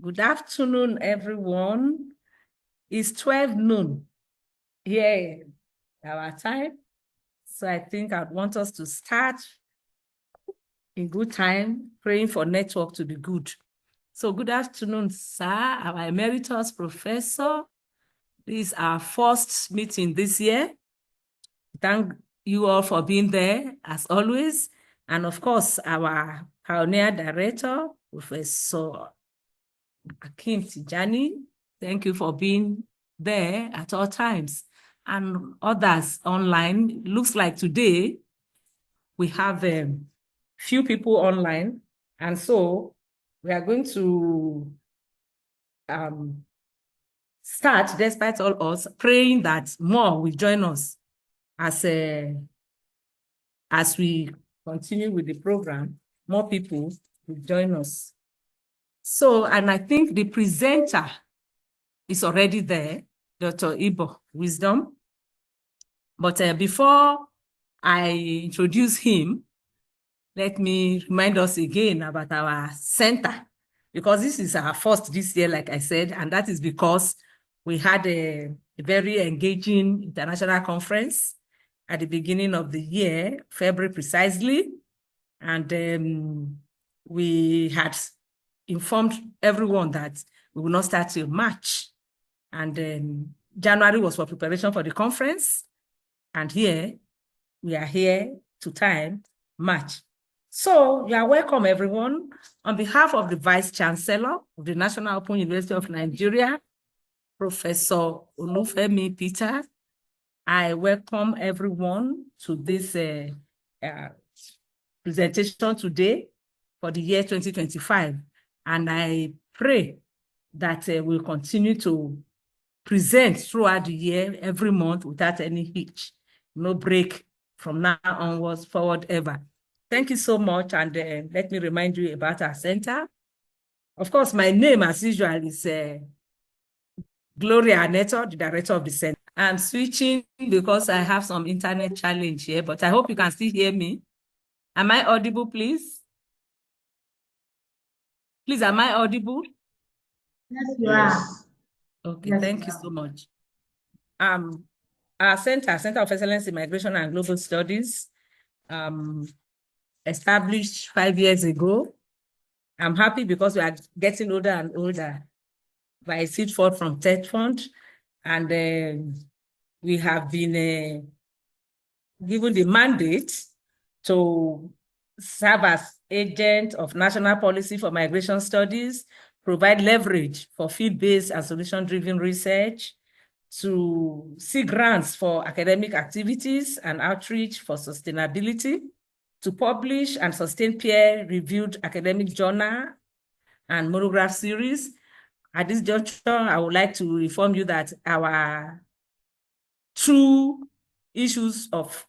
Good afternoon, everyone. It's 12 noon here our time. So I think I'd want us to start in good time, praying for network to be good. So good afternoon, sir, our emeritus professor. This is our first meeting this year. Thank you all for being there, as always. And of course, our pioneer director, Professor Akim Tijani, thank you for being there at all times. And others online, looks like today we have a few people online. And so we are going to start, despite all us, praying that more will join us as we continue with the program, more people will join us. So, and I think the presenter is already there, Dr. Ibo Wisdom. But before I introduce him, let me remind us again about our center, because this is our first this year, like I said, and that is because we had a very engaging international conference at the beginning of the year, February precisely, and we had informed everyone that we will not start till March. And January was for preparation for the conference. And here, we are here to time March. So you are welcome, everyone. On behalf of the Vice Chancellor of the National Open University of Nigeria, Professor Olufemi Peter, I welcome everyone to this presentation today for the year 2025. And I pray that we'll continue to present throughout the year, every month, without any hitch, no break from now onwards, forward ever. Thank you so much, and let me remind you about our center. Of course, my name, as usual, is Gloria Neto, the director of the center. I'm switching because I have some internet challenge here, but I hope you can still hear me. Am I audible, please? Please, am I audible? Yes, you are. Okay, yes, thank you so much. Our Center of Excellence in Migration and Global Studies, established 5 years ago. I'm happy because we are getting older and older by seed forth from TED Fund, and we have been given the mandate to serve as agent of national policy for migration studies, provide leverage for field-based and solution-driven research, to seek grants for academic activities and outreach for sustainability, to publish and sustain peer-reviewed academic journal and monograph series. At this juncture, I would like to inform you that our 2 issues of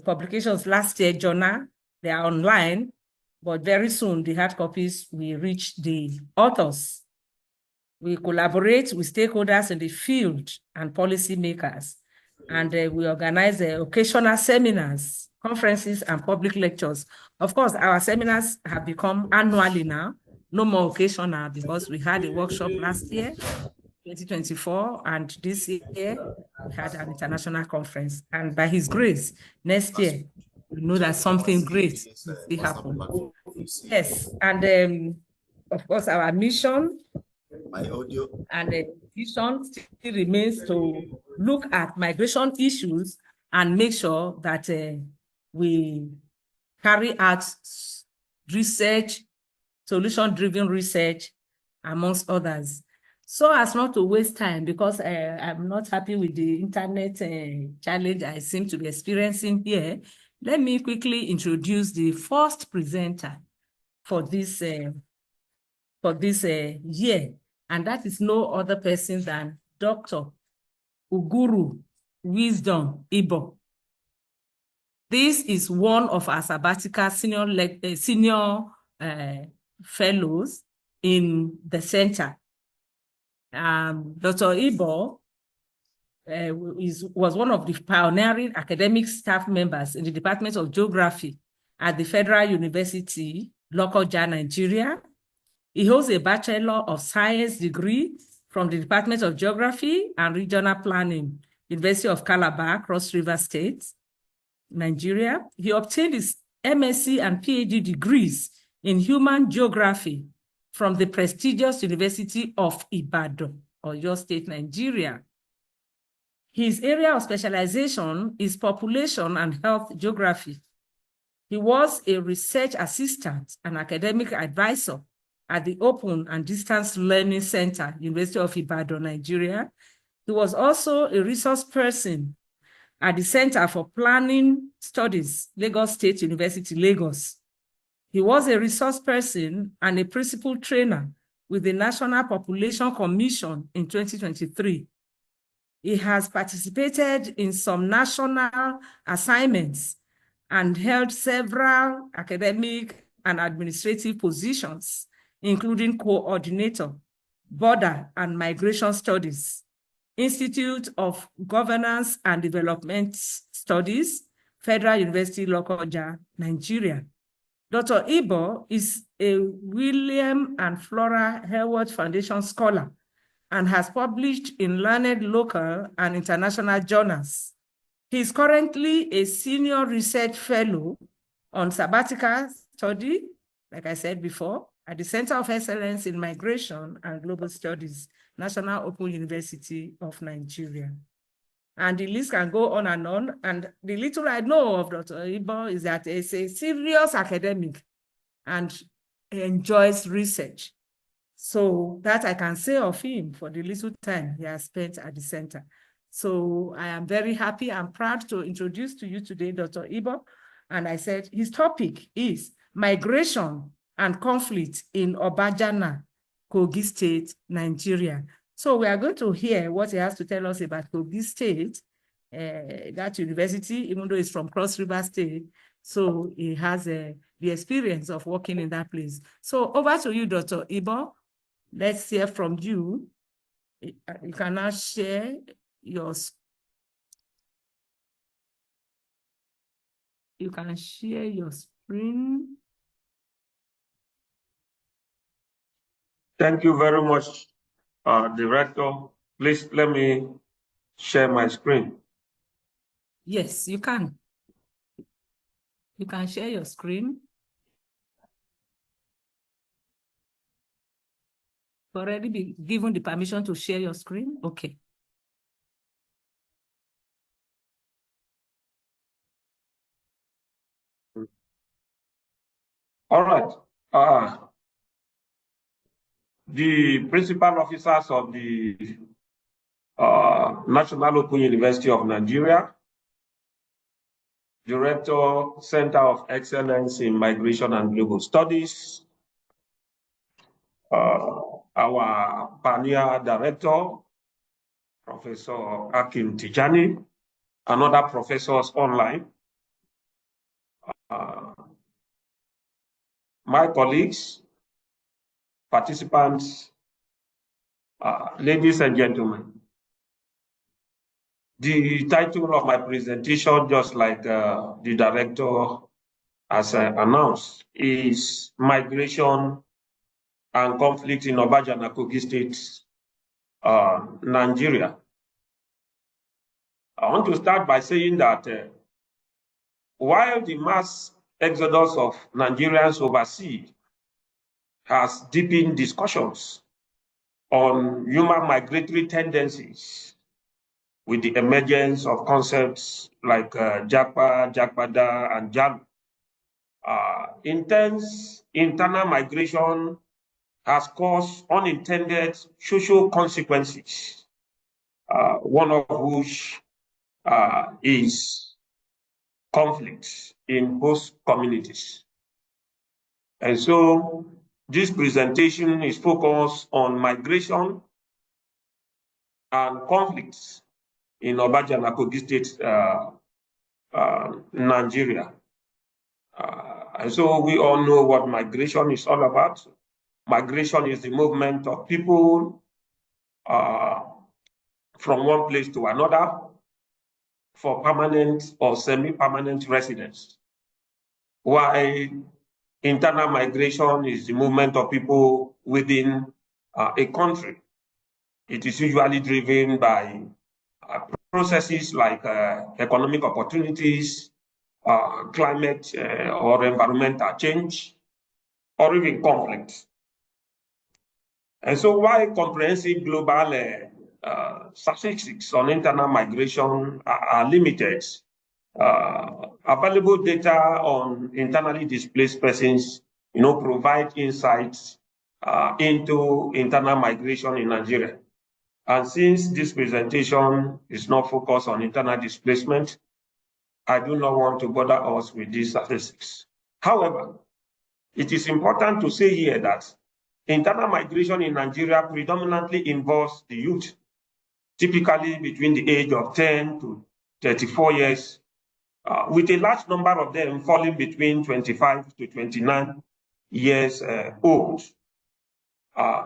publications last year journal, they are online, but very soon the hard copies will reach the authors. We collaborate with stakeholders in the field and policymakers, and we organize occasional seminars, conferences, and public lectures. Of course, our seminars have become annually now, no more occasional, because we had a workshop last year, 2024, and this year we had an international conference. And by His grace, next year, we know that something great will happen. Yes, and of course, our mission and the vision still remains to look at migration issues and make sure that we carry out research, solution-driven research, amongst others, so as not to waste time, because I'm not happy with the internet challenge I seem to be experiencing here. Let me quickly introduce the first presenter for this year, and that is no other person than Dr. Uguru Wisdom Ibo. This is one of our sabbatical senior fellows in the center. Dr. Ibo was one of the pioneering academic staff members in the Department of Geography at the Federal University, Lokoja, Nigeria. He holds a Bachelor of Science degree from the Department of Geography and Regional Planning, University of Calabar, Cross River State, Nigeria. He obtained his MSc and PhD degrees in Human Geography from the prestigious University of Ibadan, Oyo State, Nigeria. His area of specialization is Population and Health Geography. He was a research assistant and academic advisor at the Open and Distance Learning Center, University of Ibadan, Nigeria. He was also a resource person at the Center for Planning Studies, Lagos State University, Lagos. He was a resource person and a principal trainer with the National Population Commission in 2023. He has participated in some national assignments and held several academic and administrative positions, including coordinator, border and migration studies, Institute of Governance and Development Studies, Federal University, Lokoja, Nigeria. Dr. Ibo is a William and Flora Hayward Foundation scholar and has published in learned local and international journals. He is currently a senior research fellow on sabbatical study, like I said before, at the Center of Excellence in Migration and Global Studies, National Open University of Nigeria. And the list can go on. And the little I know of Dr. Ibo is that he's a serious academic and enjoys research. So that I can say of him for the little time he has spent at the center. So I am very happy and proud to introduce to you today Dr. Ibo. And I said his topic is migration and conflict in Obajana, Kogi State, Nigeria. So we are going to hear what he has to tell us about Kogi State, that university, even though it's from Cross River State. So he has the experience of working in that place. So over to you, Dr. Ibo. Let's hear from you. You can now share your screen. Thank you very much, Director. Please let me share my screen. Yes, you can. You can share your screen. Already be given the permission to share your screen? Okay. All right. The principal officers of the National Open University of Nigeria, Director, Center of Excellence in Migration and Global Studies, our pioneer director, Professor Akim Tijani, and other professors online, my colleagues, participants, ladies and gentlemen. The title of my presentation, just like the director has announced, is Migration and Conflict in Obajana, Kogi State, Nigeria. I want to start by saying that while the mass exodus of Nigerians overseas has deepened discussions on human migratory tendencies with the emergence of concepts like Japa, Jakpada, and Jalu, intense internal migration has caused unintended social consequences, one of which is conflict in host communities. And so this presentation is focused on migration and conflicts in Obajana, Kogi State, Nigeria. And so we all know what migration is all about. Migration is the movement of people from one place to another for permanent or semi-permanent residence. While internal migration is the movement of people within a country. It is usually driven by processes like economic opportunities, climate or environmental change, or even conflict. And so while comprehensive global statistics on internal migration are limited, available data on internally displaced persons, provide insights into internal migration in Nigeria. And since this presentation is not focused on internal displacement, I do not want to bother us with these statistics. However, it is important to say here that internal migration in Nigeria predominantly involves the youth, typically between the age of 10 to 34 years, with a large number of them falling between 25 to 29 years old.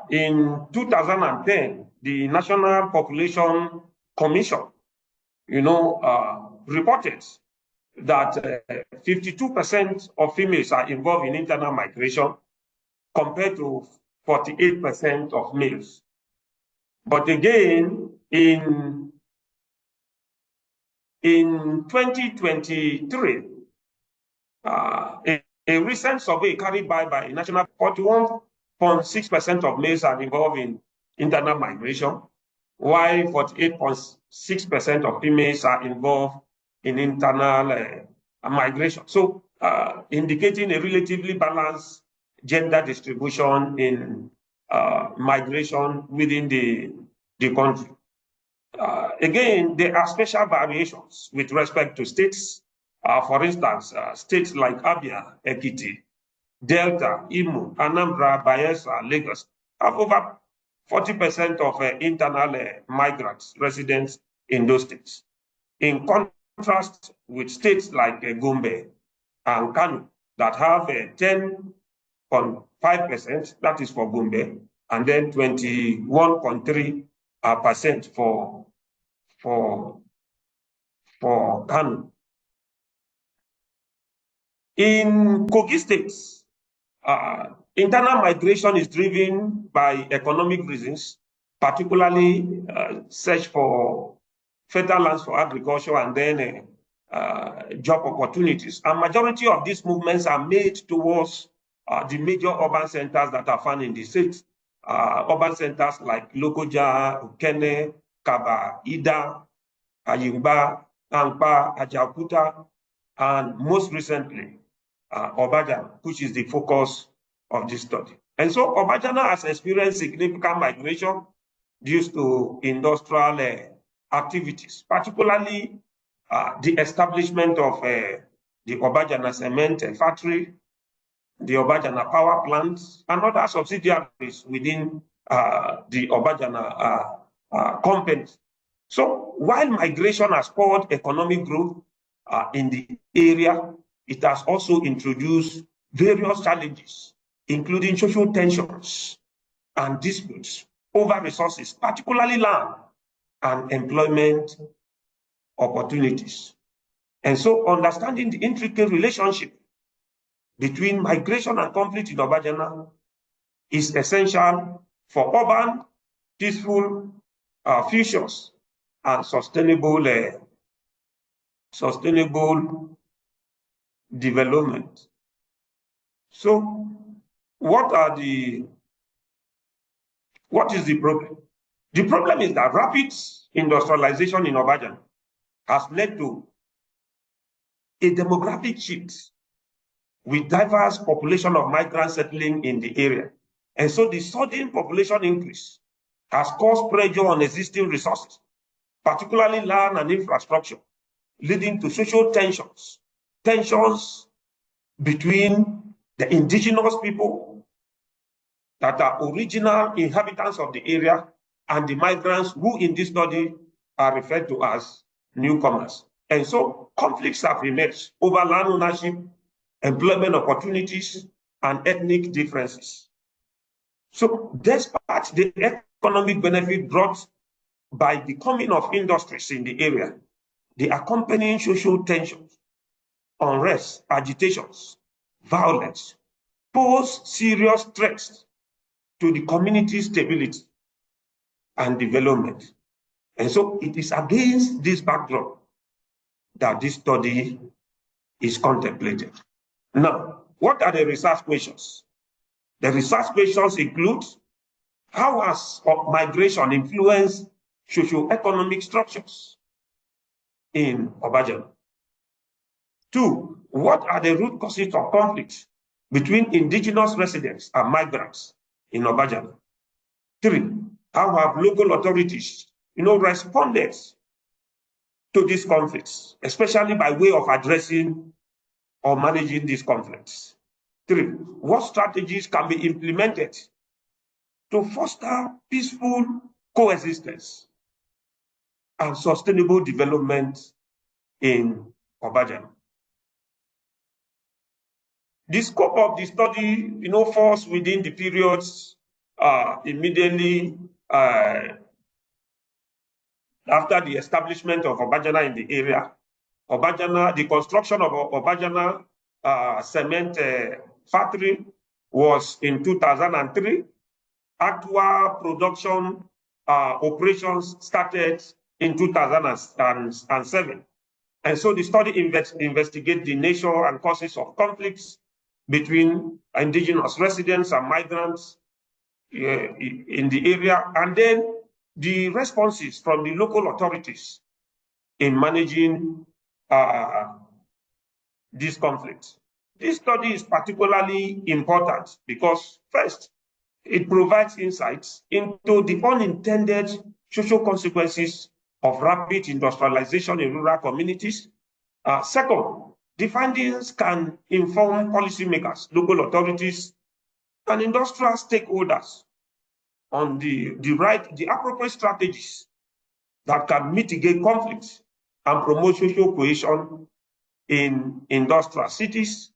In 2010, the National Population Commission, reported that 52% of females are involved in internal migration compared to 48% of males. But again, in 2023, a recent survey carried by a national 41.6% of males are involved in internal migration, while 48.6% of females are involved in internal migration. So, indicating a relatively balanced gender distribution in migration within the country. Again, there are special variations with respect to states. For instance, states like Abia, Ekiti, Delta, Imo, Anambra, Bayelsa, Lagos have over 40% of internal migrants residents in those states. In contrast with states like Gombe and Kano that have 10.5%, that is for Gombe, and then 21.3% for Kano. In Kogi State, internal migration is driven by economic reasons, particularly search for fertile lands for agriculture and then job opportunities. And majority of these movements are made towards the major urban centers that are found in the state. Urban centers like Lokoja, Ukene, Kaba, Ida, Ayimba, Angba, Ajaokuta, and most recently, Obajana, which is the focus of this study. And so Obajana has experienced significant migration due to industrial activities, particularly the establishment of the Obajana cement factory, the Obajana power plants, and other subsidiaries within the Obajana company. So while migration has spurred economic growth in the area, it has also introduced various challenges, including social tensions and disputes over resources, particularly land and employment opportunities. And so understanding the intricate relationship between migration and conflict in Obajana is essential for urban, peaceful futures and sustainable development. So, what is the problem? The problem is that rapid industrialization in Obajana has led to a demographic shift with diverse population of migrants settling in the area. And so the sudden population increase has caused pressure on existing resources, particularly land and infrastructure, leading to social tensions between the indigenous people that are original inhabitants of the area and the migrants who in this study are referred to as newcomers. And so conflicts have emerged over land ownership, employment opportunities, and ethnic differences. So despite the economic benefit brought by the coming of industries in the area, the accompanying social tensions, unrest, agitations, violence pose serious threats to the community's stability and development. And so it is against this backdrop that this study is contemplated. Now, what are the research questions? The research questions include: how has migration influenced socio-economic structures in Obajana? 2, what are the root causes of conflict between indigenous residents and migrants in Obajana? 3, how have local authorities, responded to these conflicts, especially by way of addressing or managing these conflicts? 3, what strategies can be implemented to foster peaceful coexistence and sustainable development in Obajana? The scope of the study, falls within the periods immediately after the establishment of Obajana in the area. Obajana, the construction of Obajana cement factory was in 2003. Actual production operations started in 2007. And so the study investigates the nature and causes of conflicts between indigenous residents and migrants in the area, and then the responses from the local authorities in managing these conflicts. This study is particularly important because, first, it provides insights into the unintended social consequences of rapid industrialization in rural communities. Second, the findings can inform policymakers, local authorities, and industrial stakeholders on the appropriate strategies that can mitigate conflicts and promote social cohesion in industrial cities.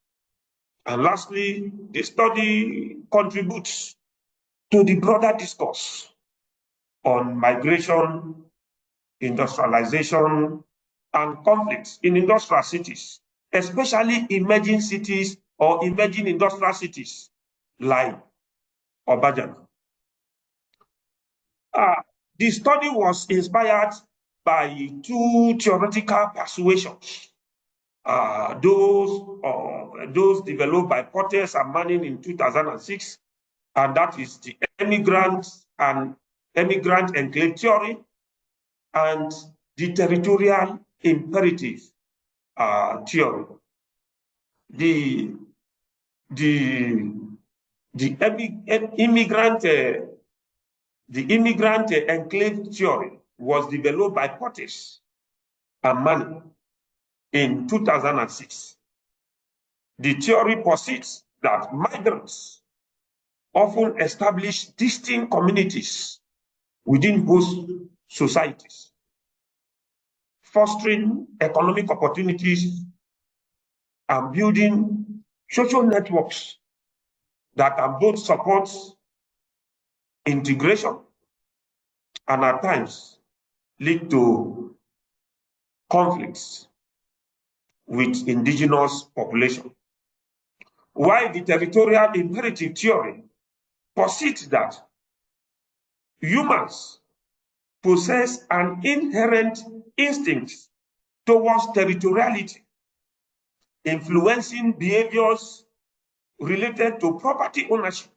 And lastly, the study contributes to the broader discourse on migration, industrialization, and conflicts in industrial cities, especially emerging cities or emerging industrial cities like Obajana. The study was inspired by 2 theoretical persuasions, those developed by Portes and Manning in 2006, and that is the emigrant enclave theory and the territorial imperative theory. The immigrant enclave theory was developed by Portes and Manning in 2006. The theory posits that migrants often establish distinct communities within host societies, fostering economic opportunities and building social networks that can both support integration and at times lead to conflicts with indigenous population. While the territorial imperative theory posits that humans possess an inherent instinct towards territoriality, influencing behaviors related to property ownership,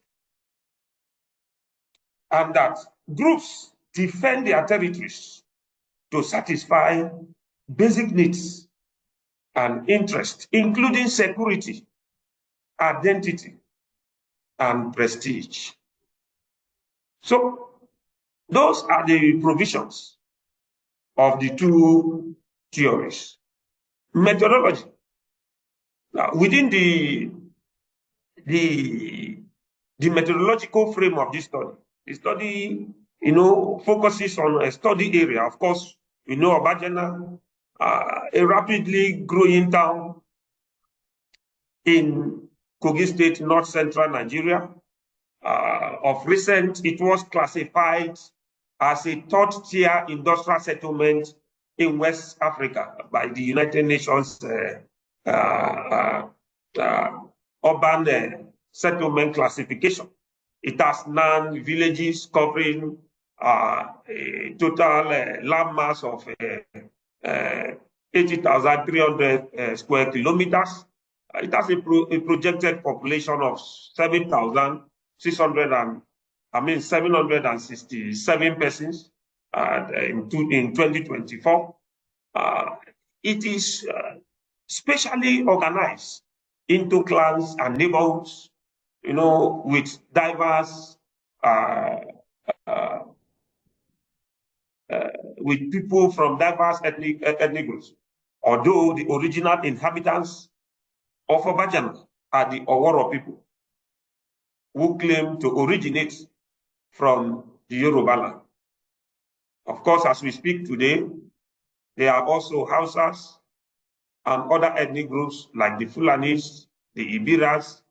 and that groups defend their territories to satisfy basic needs and interests, including security, identity, and prestige. So those are the provisions of the 2 theories. Methodology. Now, within the methodological frame of this study, the study, focuses on a study area. Of course, Obajana, a rapidly growing town in Kogi State, north central Nigeria. Of recent, it was classified as a 3rd-tier industrial settlement in West Africa by the United Nations Urban settlement classification. It has 9 villages covering a total land mass of 80,300 square kilometers. It has a projected population of 767 persons in 2024. It is specially organized into clans and neighborhoods, with diverse with people from diverse ethnic groups. Although the original inhabitants of Obajana are the Oworo people, who claim to originate from the Yoruba land. Of course, as we speak today, there are also Hausas and other ethnic groups like the Fulanis, the Ibiras,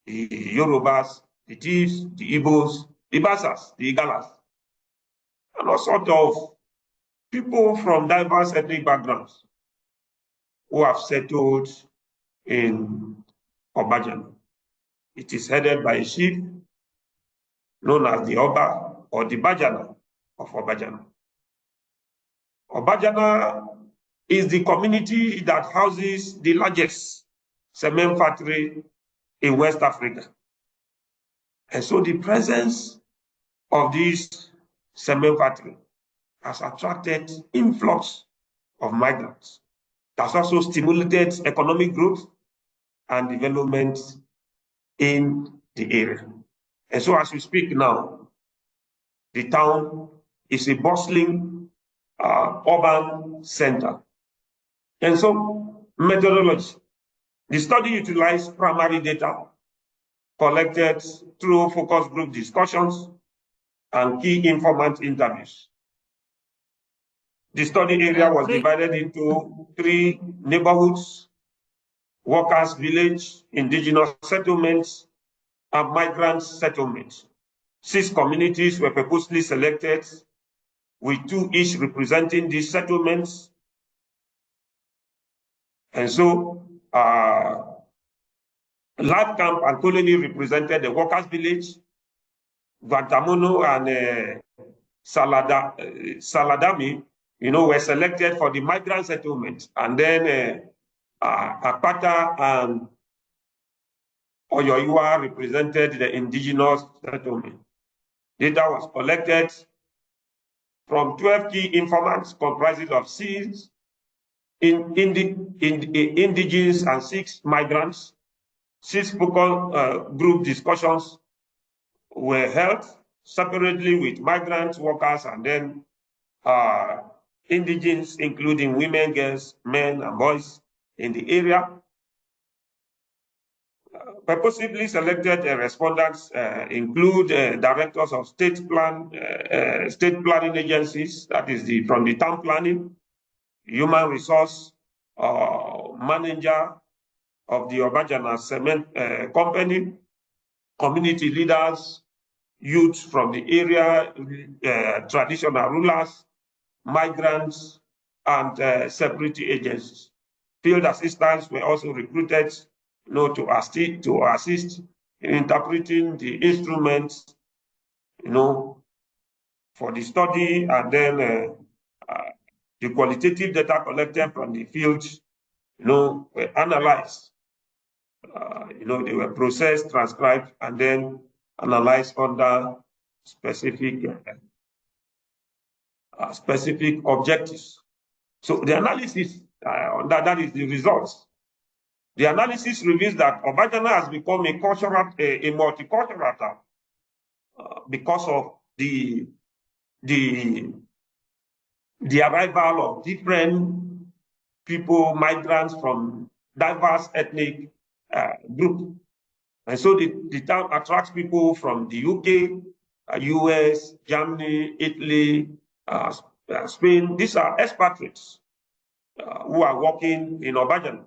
the Yorubas, the Tis, the Igbos, the Basas, the Igalas, and all sorts of people from diverse ethnic backgrounds who have settled in Obajana. It is headed by a chief known as the Oba or the Bajana of Obajana. Obajana is the community that houses the largest cement factory in West Africa. And so the presence of this cement factory has attracted influx of migrants. It has also stimulated economic growth and development in the area. And so as we speak now, the town is a bustling urban center. And so methodology. The study utilized primary data collected through focus group discussions and key informant interviews. The study area was divided into 3 neighborhoods: workers' village, indigenous settlements, and migrant settlements. 6 communities were purposely selected, with 2 each representing these settlements. And so, Lab Camp and Colony represented the workers' village. Guantamono and Saladami, were selected for the migrant settlement. And then Akpata and Oyoiwa represented the indigenous settlement. Data was collected from 12 key informants comprising of 6 indigenous and 6 migrants. 6 focal group discussions were held separately with migrant workers and then indigenous, including women, girls, men, and boys in the area. Purposely selected respondents include directors of state planning agencies, that is from the town planning, human resource manager of the Obajana Cement Company, community leaders, youth from the area, traditional rulers, migrants, and security agencies. Field assistants were also recruited to assist in interpreting the instruments for the study, and then the qualitative data collected from the field were analyzed. They were processed, transcribed, and then analyzed under specific objectives. So the analysis, that is the results. The analysis reveals that Obajana has become a multicultural town because of the arrival of different people, migrants from diverse ethnic groups. And so the town attracts people from the UK, US, Germany, Italy, Spain. These are expatriates who are working in Obajana.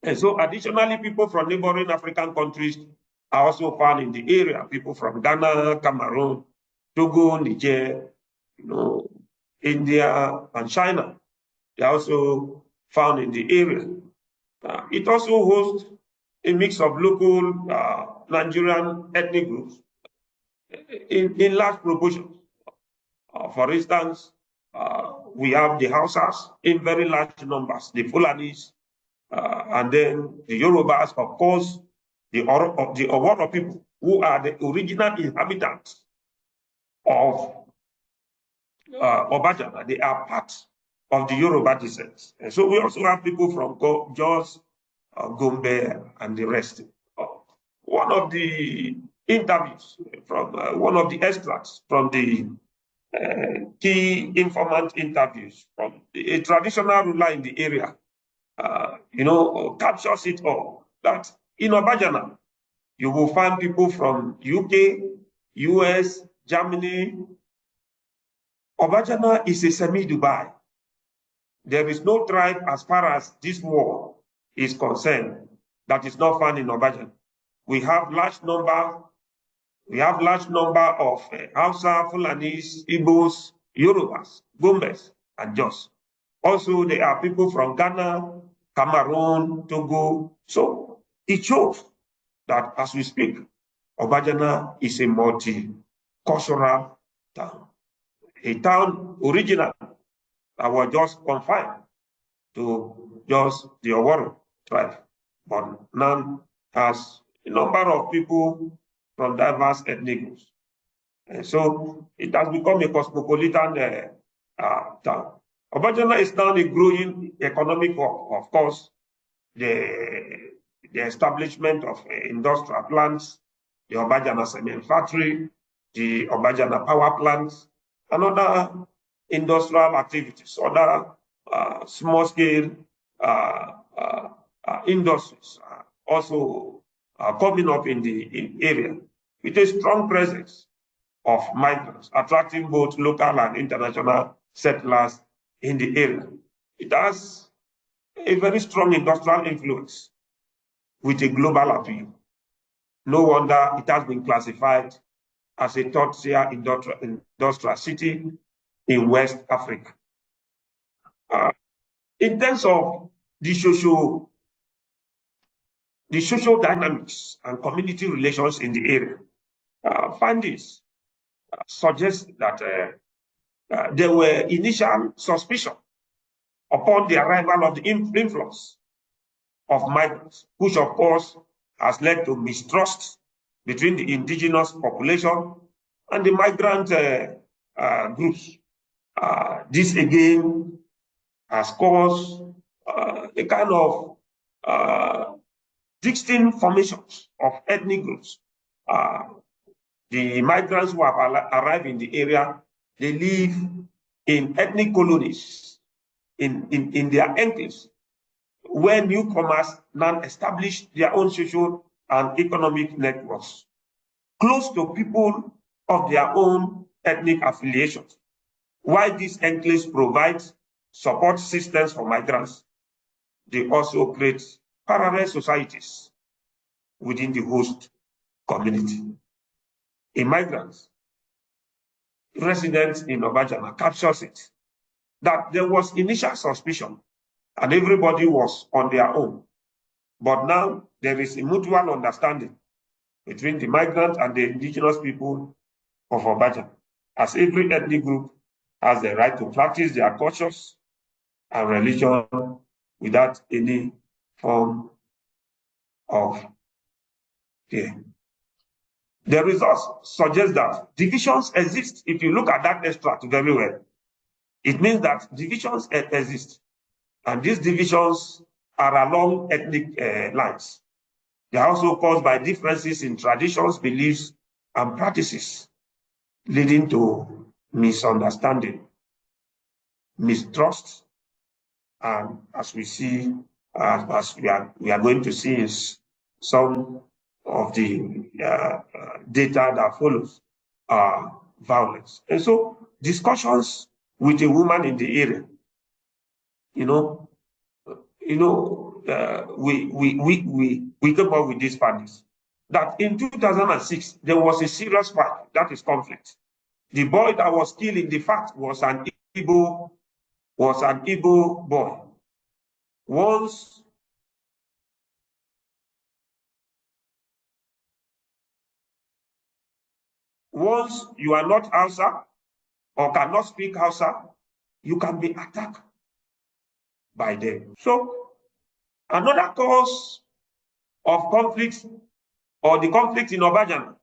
And so additionally, people from neighboring African countries are also found in the area. People from Ghana, Cameroon, Togo, Niger, India, and China. They are also found in the area. It also hosts a mix of local Nigerian ethnic groups in large proportions. For instance, we have the Hausas in very large numbers, the Fulanis, and then the Yorubas, of course, the Oworo people, who are the original inhabitants of Obajana. They are part of the Yoruba descent. And so we also have people from Jos, Gombe, and the rest. One of the interviews from one of the extracts from the key informant interviews from a traditional ruler in the area, captures it all. That in Obajana, you will find people from UK, US, Germany. Obajana is a semi-Dubai. There is no tribe as far as this war is concerned that is not found in Obajana. We have large number of Hausa, Fulanis, Igbos, Yorubas, Gombes, and Jos. Also, there are people from Ghana, Cameroon, Togo. So it shows that as we speak, Obajana is a multicultural town. A town original that was just confined to just the Oworo tribe, but now has a number of people from diverse ethnic groups. And so it has become a cosmopolitan town. Obajana is now a growing economic hub. Of course, the establishment of industrial plants, the Obajana cement factory, the Obajana power plants, and other industrial activities, other small-scale industries also coming up in the area with a strong presence of migrants, attracting both local and international settlers in the area. It has a very strong industrial influence with a global appeal. No wonder it has been classified as a third-tier industrial city in West Africa. In terms of the social dynamics and community relations in the area, findings suggest that there were initial suspicion upon the arrival of the influx of migrants, which of course has led to mistrust between the indigenous population and the migrant groups. This again has caused a kind of distinct formations of ethnic groups. The migrants who have arrived in the area, they live in ethnic colonies, in their enclaves, where newcomers now establish their own social and economic networks, close to people of their own ethnic affiliations. While these enclaves provide support systems for migrants, they also create parallel societies within the host community. A migrant resident in Obajana captures it that there was initial suspicion and everybody was on their own. But now there is a mutual understanding between the migrant and the indigenous people of Obajana, as every ethnic group has the right to practice their cultures and religion without any form of fear. The results suggest that divisions exist. If you look at that extract very well, it means that divisions exist. And these divisions are along ethnic lines. They are also caused by differences in traditions, beliefs, and practices, leading to misunderstanding, mistrust, and as we see, as we are going to see in some of the data that follows, violence. And so discussions with a woman in the area, we came up with these findings that in 2006 there was a serious fight, that is conflict. The boy that was killed in the fight was an Igbo boy. Once once you are not Hausa or cannot speak Hausa, you can be attacked by them. So another cause of conflict or the conflict in Obajana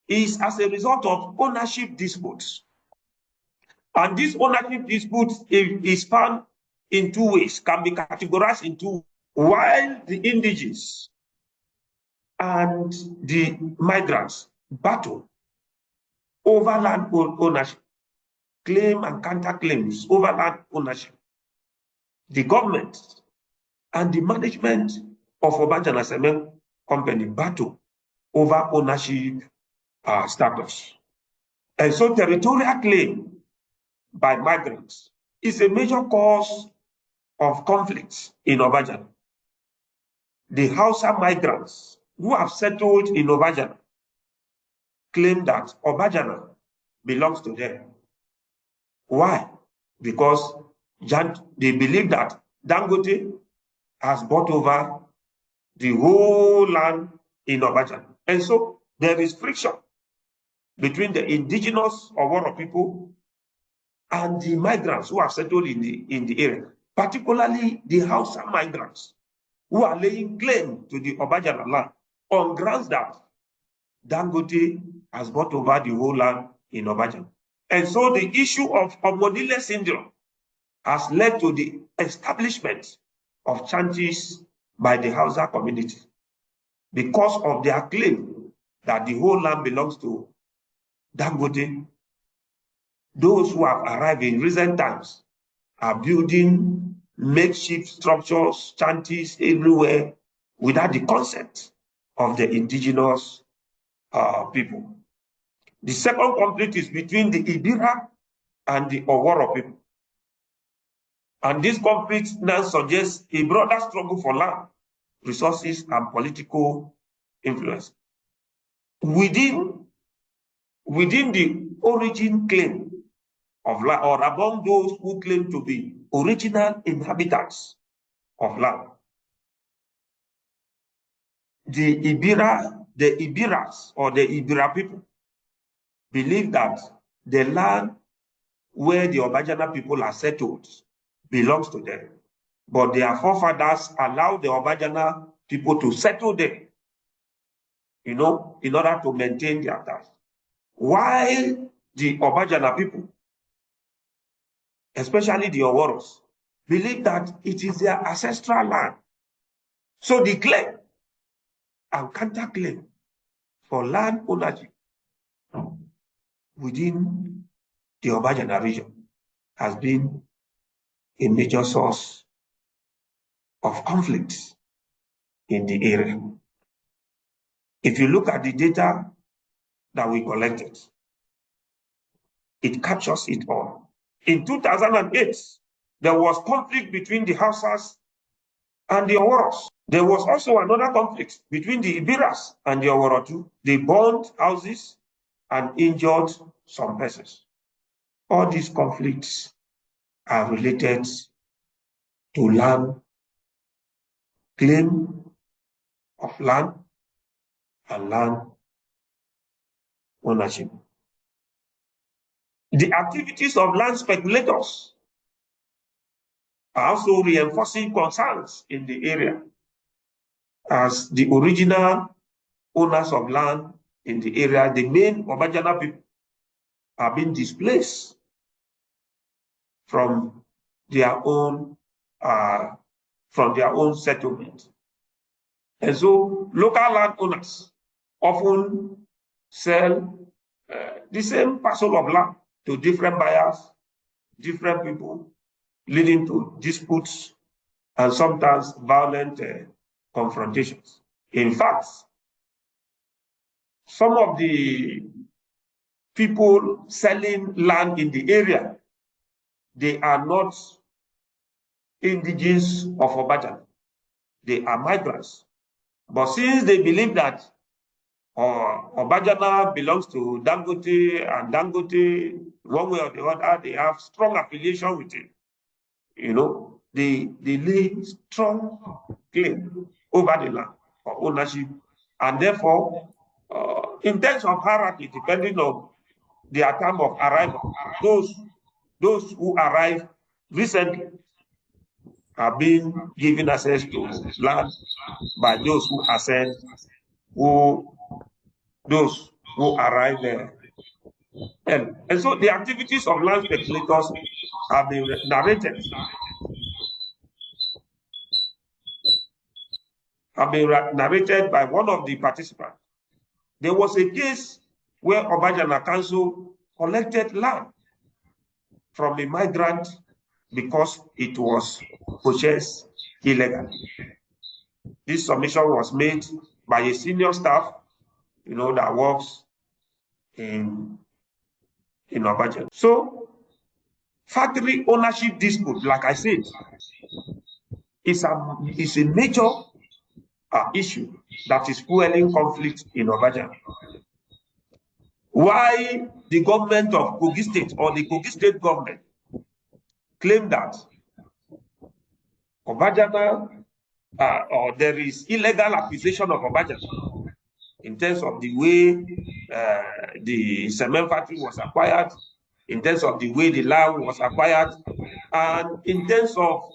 is as a result of ownership disputes. And this ownership dispute is found in two ways, can be categorized in two. While the indigenous and the migrants battle over land ownership, claim and counterclaims over land ownership, the government and the management of Obajana Cement Company battle over ownership status. And so territorial claim by migrants is a major cause of conflicts in Obajana. The Hausa migrants who have settled in Obajana claim that Obajana belongs to them. Why? Because they believe that Dangote has bought over the whole land in Obajana. And so there is friction between the indigenous Oworo people and the migrants who have settled in the area, particularly the Hausa migrants who are laying claim to the Obajana land on grounds that Dangote has bought over the whole land in Obajana. And so the issue of Omonile syndrome has led to the establishment of churches by the Hausa community because of their claim that the whole land belongs to Dangote. Those who have arrived in recent times are building makeshift structures, churches everywhere without the consent of the indigenous people. The second conflict is between the Ibira and the Oworo people. And this conflict now suggests a broader struggle for land, resources, and political influence. Within the origin claim of land, or among those who claim to be original inhabitants of land, the Ibiras or the Ibira people believe that the land where the Obajana people are settled belongs to them. But their forefathers allowed the Obajana people to settle there, in order to maintain their tax. While the Obajana people, especially the Oworos, believe that it is their ancestral land. So the claim and counterclaim for land ownership within the Obajana region has been a major source of conflicts in the area. If you look at the data that we collected, it captures it all. In 2008, there was conflict between the Hausas and the Oworos. There was also another conflict between the Ibiras and the Oworo too. They burned houses and injured some persons. All these conflicts are related to land, claim of land, and land ownership. The activities of land speculators are also reinforcing concerns in the area, as the original owners of land in the area, the main Obajana people, are being displaced from their own settlement. And so local landowners often sell the same parcel of land to different buyers, different people, leading to disputes and sometimes violent confrontations. In fact, some of the people selling land in the area, they are not indigenous of Obajana. They are migrants. But since they believe that Obajana belongs to Dangote, and Dangote, one way or the other, they have strong affiliation with it. They lay strong claim over the land for ownership, and therefore in terms of hierarchy, depending on their time of arrival, those who arrived recently are being given access to land by those who ascend, those who arrive there. And so the activities of land speculators have been narrated by one of the participants. There was a case where Obajana Council collected land from a migrant because it was purchased illegally. This submission was made by a senior staff, that works in Obajana. So, factory ownership dispute, like I said, is a major issue that is fueling conflict in Obajana. Why the government of Kogi State or the Kogi State government claim that Obajana or there is illegal acquisition of Obajana in terms of the way the cement factory was acquired, in terms of the way the land was acquired, and in terms of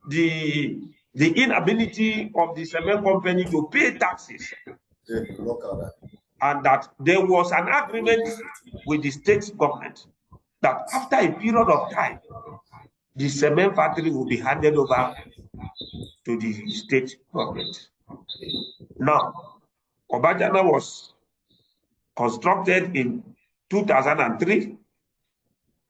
the inability of the cement company to pay taxes. And that there was an agreement with the state government that after a period of time, the cement factory will be handed over to the state government. Now, Obajana was constructed in 2003.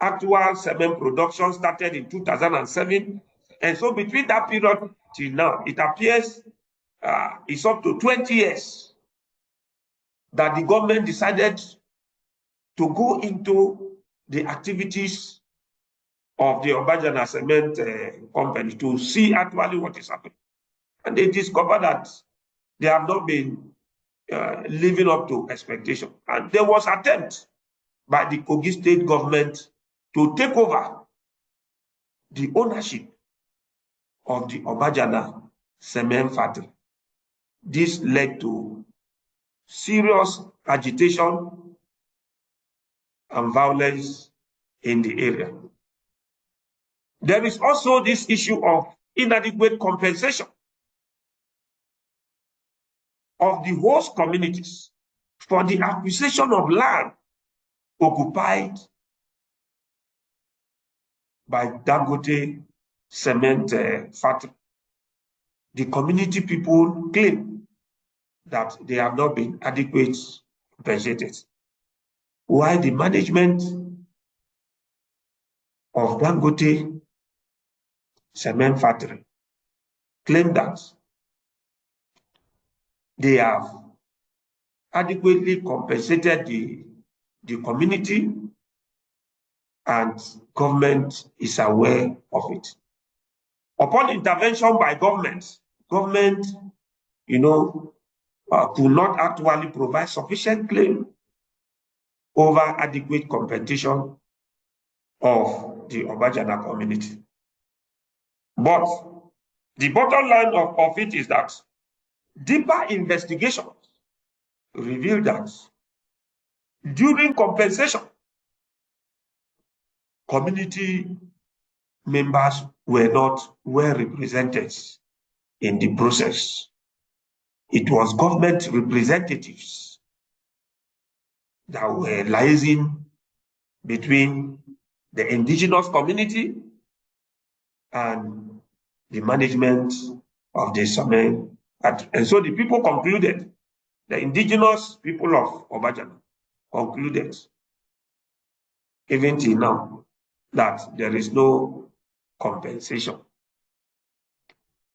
Actual cement production started in 2007. And so between that period till now, it appears it's up to 20 years that the government decided to go into the activities of the Obajana Cement Company to see actually what is happening. And they discovered that they have not been living up to expectation. And there was attempt by the Kogi State government to take over the ownership of the Obajana Cement Factory. This led to serious agitation and violence in the area. There is also this issue of inadequate compensation of the host communities for the acquisition of land occupied by Dangote Cement Factory. The community people claim that they have not been adequately compensated, while the management of Dangote Cement Factory claim that they have adequately compensated the community and government is aware of it. Upon intervention by government could not actually provide sufficient claim over adequate compensation of the Obajana community. But the bottom line of it is that deeper investigations reveal that during compensation, community members were not well represented in the process. It was government representatives that were liaising between the indigenous community and the management of the cement. And so the people concluded, the indigenous people of Obajana concluded, even till now, that there is no compensation.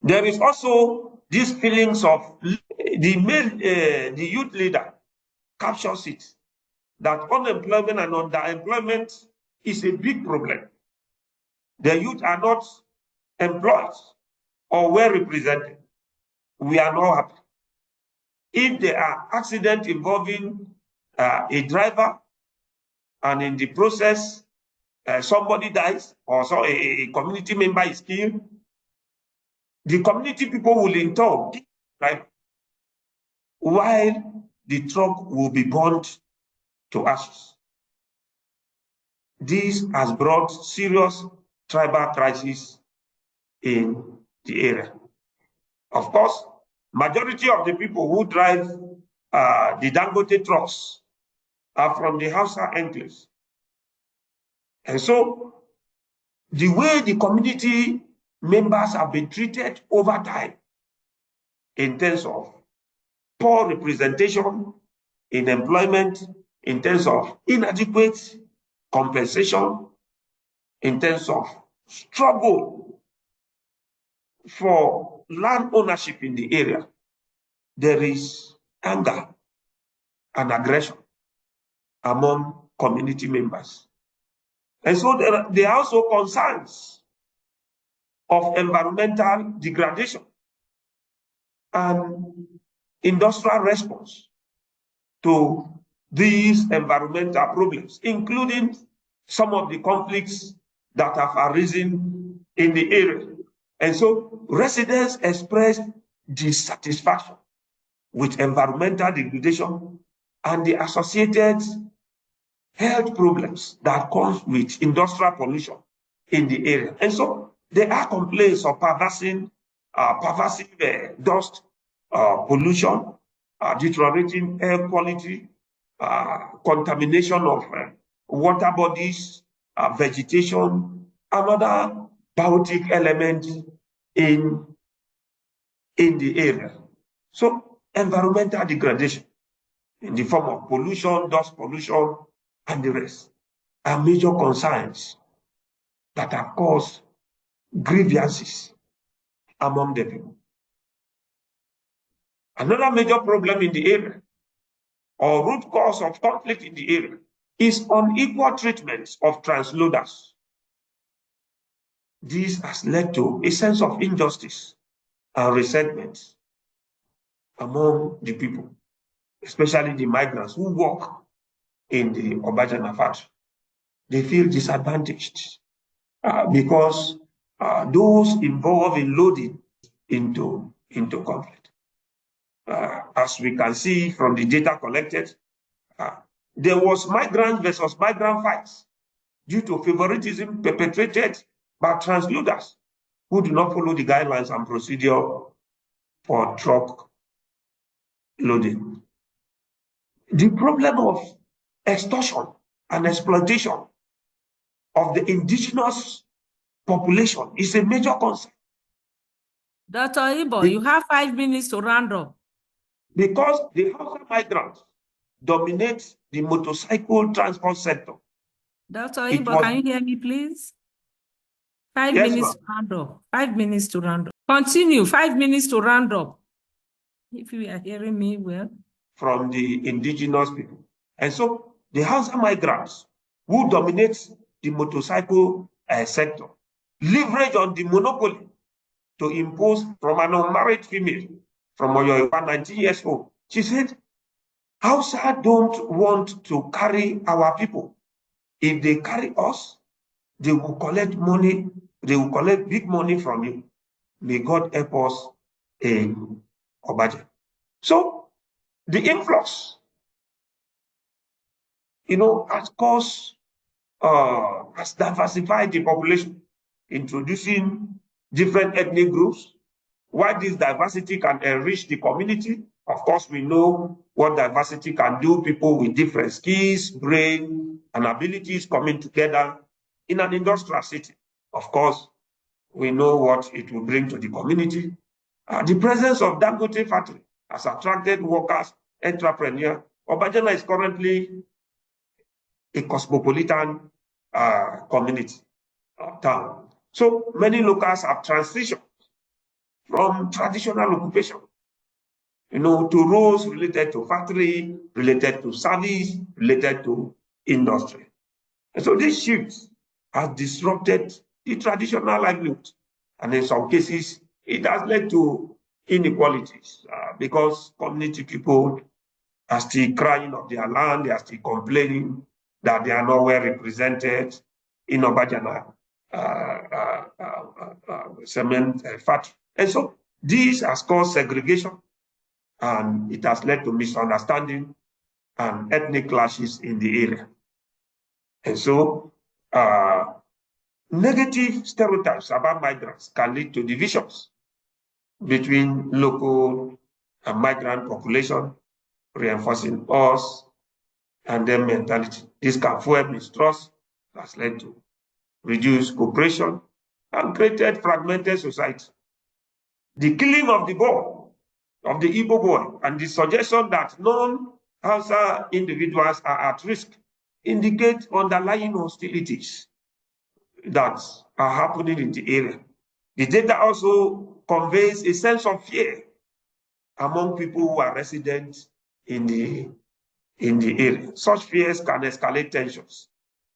There is also these feelings of the youth leader captures it, that unemployment and underemployment is a big problem. The youth are not employed or well represented. We are not happy. If there are accidents involving a driver and in the process somebody dies or so a community member is killed, the community people will in turn, right? while the truck will be burnt to ashes. This has brought serious tribal crisis in the area. Of course, majority of the people who drive the Dangote trucks are from the Hausa enclaves. And so the way the community members have been treated over time in terms of poor representation in employment, in terms of inadequate compensation, in terms of struggle for land ownership in the area, there is anger and aggression among community members. And so there are also concerns of environmental degradation and industrial response to these environmental problems, including some of the conflicts that have arisen in the area. And so residents expressed dissatisfaction with environmental degradation and the associated health problems that comes with industrial pollution in the area. And so there are complaints of pervasive dust pollution, deteriorating air quality, contamination of water bodies, vegetation, and other biotic elements in the area. So environmental degradation in the form of pollution, dust pollution, and the rest are major concerns that have caused grievances among the people. Another major problem in the area, or root cause of conflict in the area, is unequal treatment of transloaders. This has led to a sense of injustice and resentment among the people, especially the migrants who work in the Obajana factory. They feel disadvantaged because those involved in loading into conflict. As we can see from the data collected, there was migrant versus migrant fights due to favoritism perpetrated by transloaders who do not follow the guidelines and procedure for truck loading. The problem of extortion and exploitation of the indigenous population is a major concern. Dr. Ibo, you have 5 minutes to round up. Because the Hausa migrants dominate the motorcycle transport sector. Dr. Ibo, can you hear me, please? 5 Yes, minutes to round up. 5 minutes to round up. Continue. 5 minutes to round up. If you are hearing me well. From the indigenous people. And so the Hausa migrants who dominate the motorcycle sector leverage on the monopoly to impose from an unmarried female from Oyo, 19 years old. She said, Hausa don't want to carry our people. If they carry us, they will collect money, they will collect big money from you. May God help us in Obajana. So the influx, has caused, has diversified the population, introducing different ethnic groups. While this diversity can enrich the community, of course, we know what diversity can do. People with different skills, brain, and abilities coming together in an industrial city. Of course, we know what it will bring to the community. The presence of Dangote factory has attracted workers, entrepreneurs. Obajana is currently a cosmopolitan community town. So many locals have transitioned from traditional occupation, to roles related to factory, related to service, related to industry. And so this shift has disrupted the traditional livelihood. And in some cases, it has led to inequalities because community people are still crying of their land, they are still complaining that they are not well represented in Obajana cement factory. And so this has caused segregation and it has led to misunderstanding and ethnic clashes in the area. And so, negative stereotypes about migrants can lead to divisions between local and migrant population, reinforcing us and their mentality. This can fuel mistrust, has led to reduced cooperation, and created fragmented society. The killing of the boy, of the Igbo boy, and the suggestion that non-Hausa individuals are at risk indicate underlying hostilities that are happening in the area. The data also conveys a sense of fear among people who are resident in the area. Such fears can escalate tensions,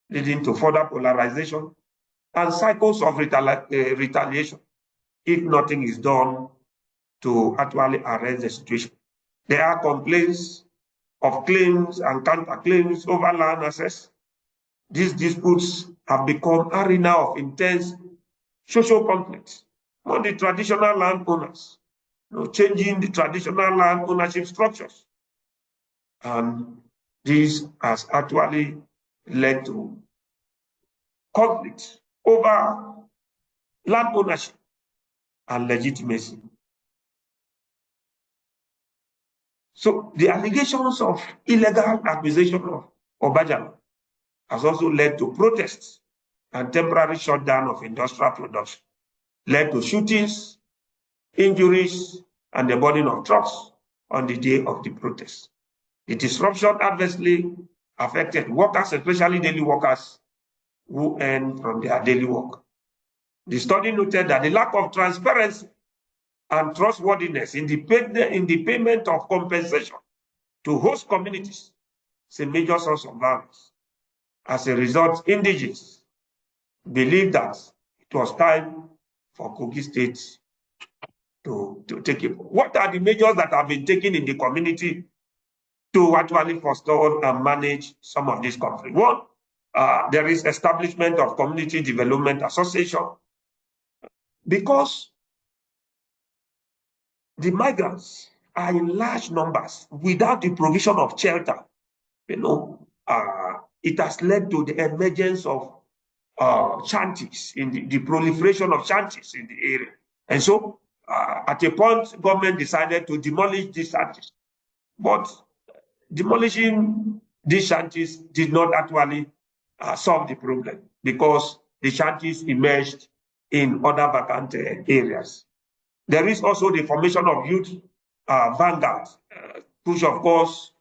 leading to further polarization and cycles of retaliation if nothing is done to actually arrest the situation. There are complaints of claims and counterclaims over land access. These disputes have become arena of intense social conflict among the traditional landowners, changing the traditional land ownership structures. And this has actually led to conflict over land ownership and legitimacy. So the allegations of illegal acquisition of Obajana has also led to protests and temporary shutdown of industrial production, led to shootings, injuries, and the burning of trucks on the day of the protest. The disruption adversely affected workers, especially daily workers who earn from their daily work. The study noted that the lack of transparency and trustworthiness in the payment of compensation to host communities is a major source of violence. As a result, indigenes believe that it was time for Kogi State to take it. What are the measures that have been taken in the community to actually forestall and manage some of this conflict? One, there is establishment of community development association, because the migrants are in large numbers without the provision of shelter. It has led to the emergence of shanties, in the proliferation of shanties in the area. And so, at a point, government decided to demolish these shanties. But demolishing these shanties did not actually solve the problem, because the shanties emerged in other vacant areas. There is also the formation of youth vanguard, which of course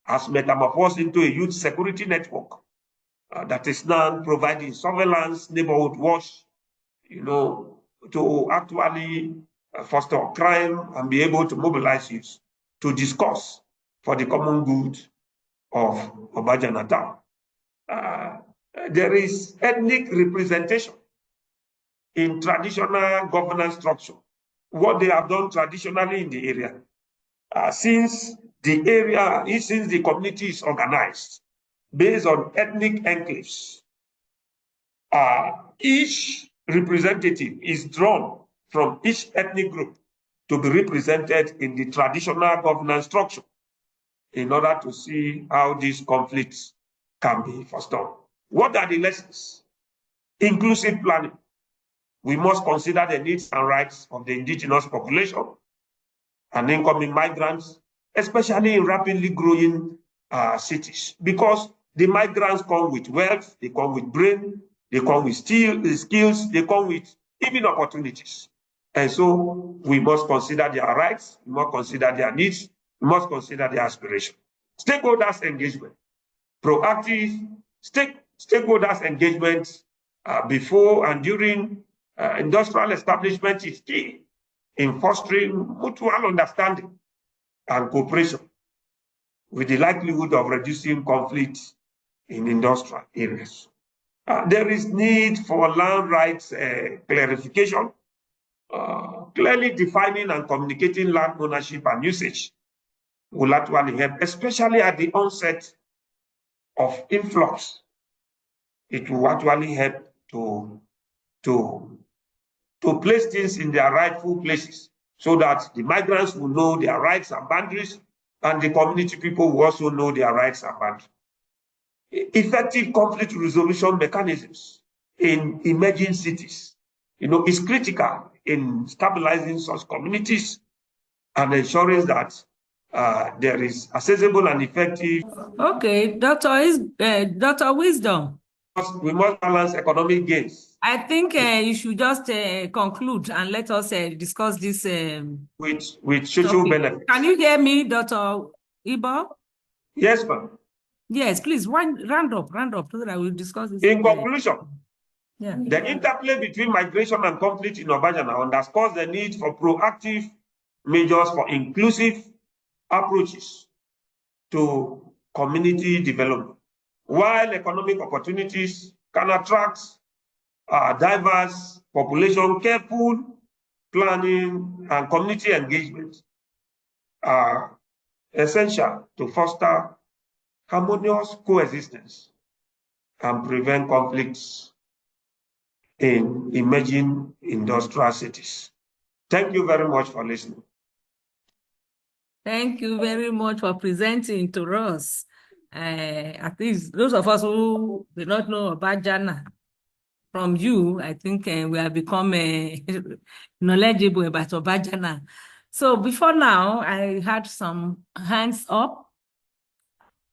has metamorphosed into a youth security network that is now providing surveillance, neighborhood watch, to actually foster crime and be able to mobilize youth to discuss for the common good of Obajana town. There is ethnic representation in traditional governance structure. What they have done traditionally in the area, since the community is organized based on ethnic enclaves, each representative is drawn from each ethnic group to be represented in the traditional governance structure in order to see how these conflicts can be forestalled. What are the lessons? Inclusive planning. We must consider the needs and rights of the indigenous population and incoming migrants, especially in rapidly growing cities, because the migrants come with wealth, they come with brain, they come with skills, they come with even opportunities. And so we must consider their rights, we must consider their needs, we must consider their aspirations. Stakeholders engagement. Proactive stakeholders engagement before and during industrial establishment is key in fostering mutual understanding and cooperation, with the likelihood of reducing conflict in industrial areas. There is need for land rights clarification, clearly defining and communicating land ownership and usage will actually help, especially at the onset of influx. It will actually help to place things in their rightful places, so that the migrants will know their rights and boundaries, and the community people will also know their rights and boundaries. Effective conflict resolution mechanisms in emerging cities, is critical in stabilizing such communities and ensuring that there is accessible and effective. Okay, Dr. Wisdom. We must balance economic gains. I think you should just conclude and let us discuss this with social benefits. Can you hear me, Dr. Ibo? Yes, ma'am. Yes, please, round up so that I will discuss this. In conclusion, yeah. The interplay between migration and conflict in Obajana underscores the need for proactive measures for inclusive approaches to community development. While economic opportunities can attract diverse population, careful planning and community engagement are essential to foster harmonious coexistence and prevent conflicts in emerging industrial cities. Thank you very much for listening. Thank you very much for presenting to us. At least those of us who do not know Obajana, from you, I think we have become knowledgeable about Obajana. So before now, I had some hands up.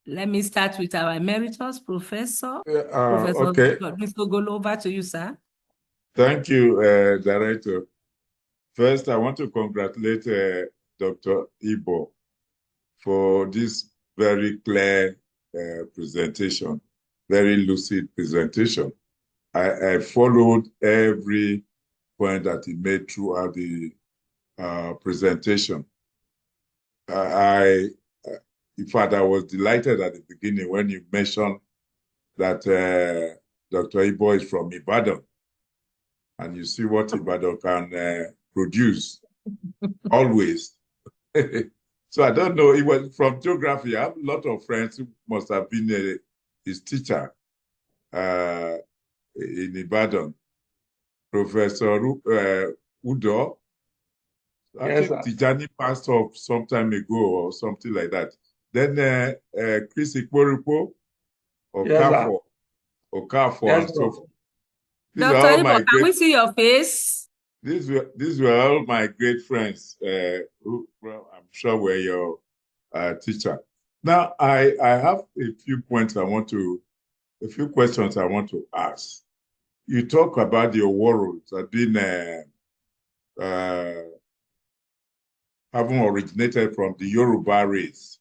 Let me start with our emeritus professor. Professor okay. Mr. Golo, over to you, sir. Thank you, Director. First, I want to congratulate Dr. Ibo for this very clear presentation, very lucid presentation. I followed every point that he made throughout the presentation. In fact, I was delighted at the beginning when you mentioned that Dr. Ibo is from Ibadan, and you see what Ibadan can produce always. So I don't know, it was from geography. I have a lot of friends who must have been his teacher in Ibadan. Professor Udo, I think Tijani passed off some time ago or something like that. Then Chris Ikporupo, Okafor, and so forth. Dr. Ibo, can we see your face? These were all my great friends who, well, I'm sure were your teacher. Now, I have a few questions I want to ask. You talk about the Oworos having originated from the Yoruba race.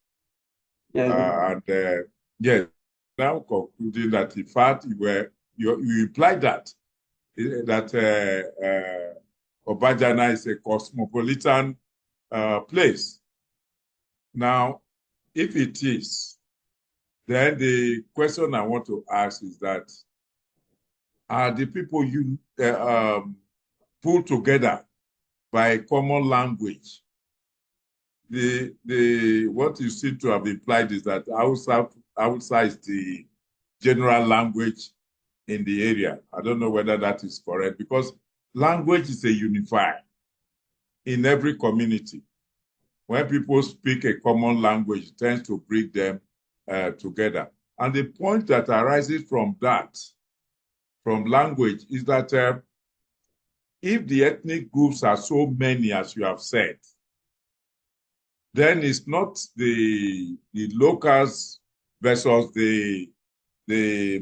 Yes. Now concluding that in fact you implied that Obajana is a cosmopolitan place. Now, if it is, then the question I want to ask is that, are the people you pulled together by a common language? What you seem to have implied is that Hausa is the general language in the area. I don't know whether that is correct, because language is a unifier in every community. When people speak a common language, it tends to bring them together. And the point that arises from that, from language, is that if the ethnic groups are so many, as you have said, then it's not the locals versus the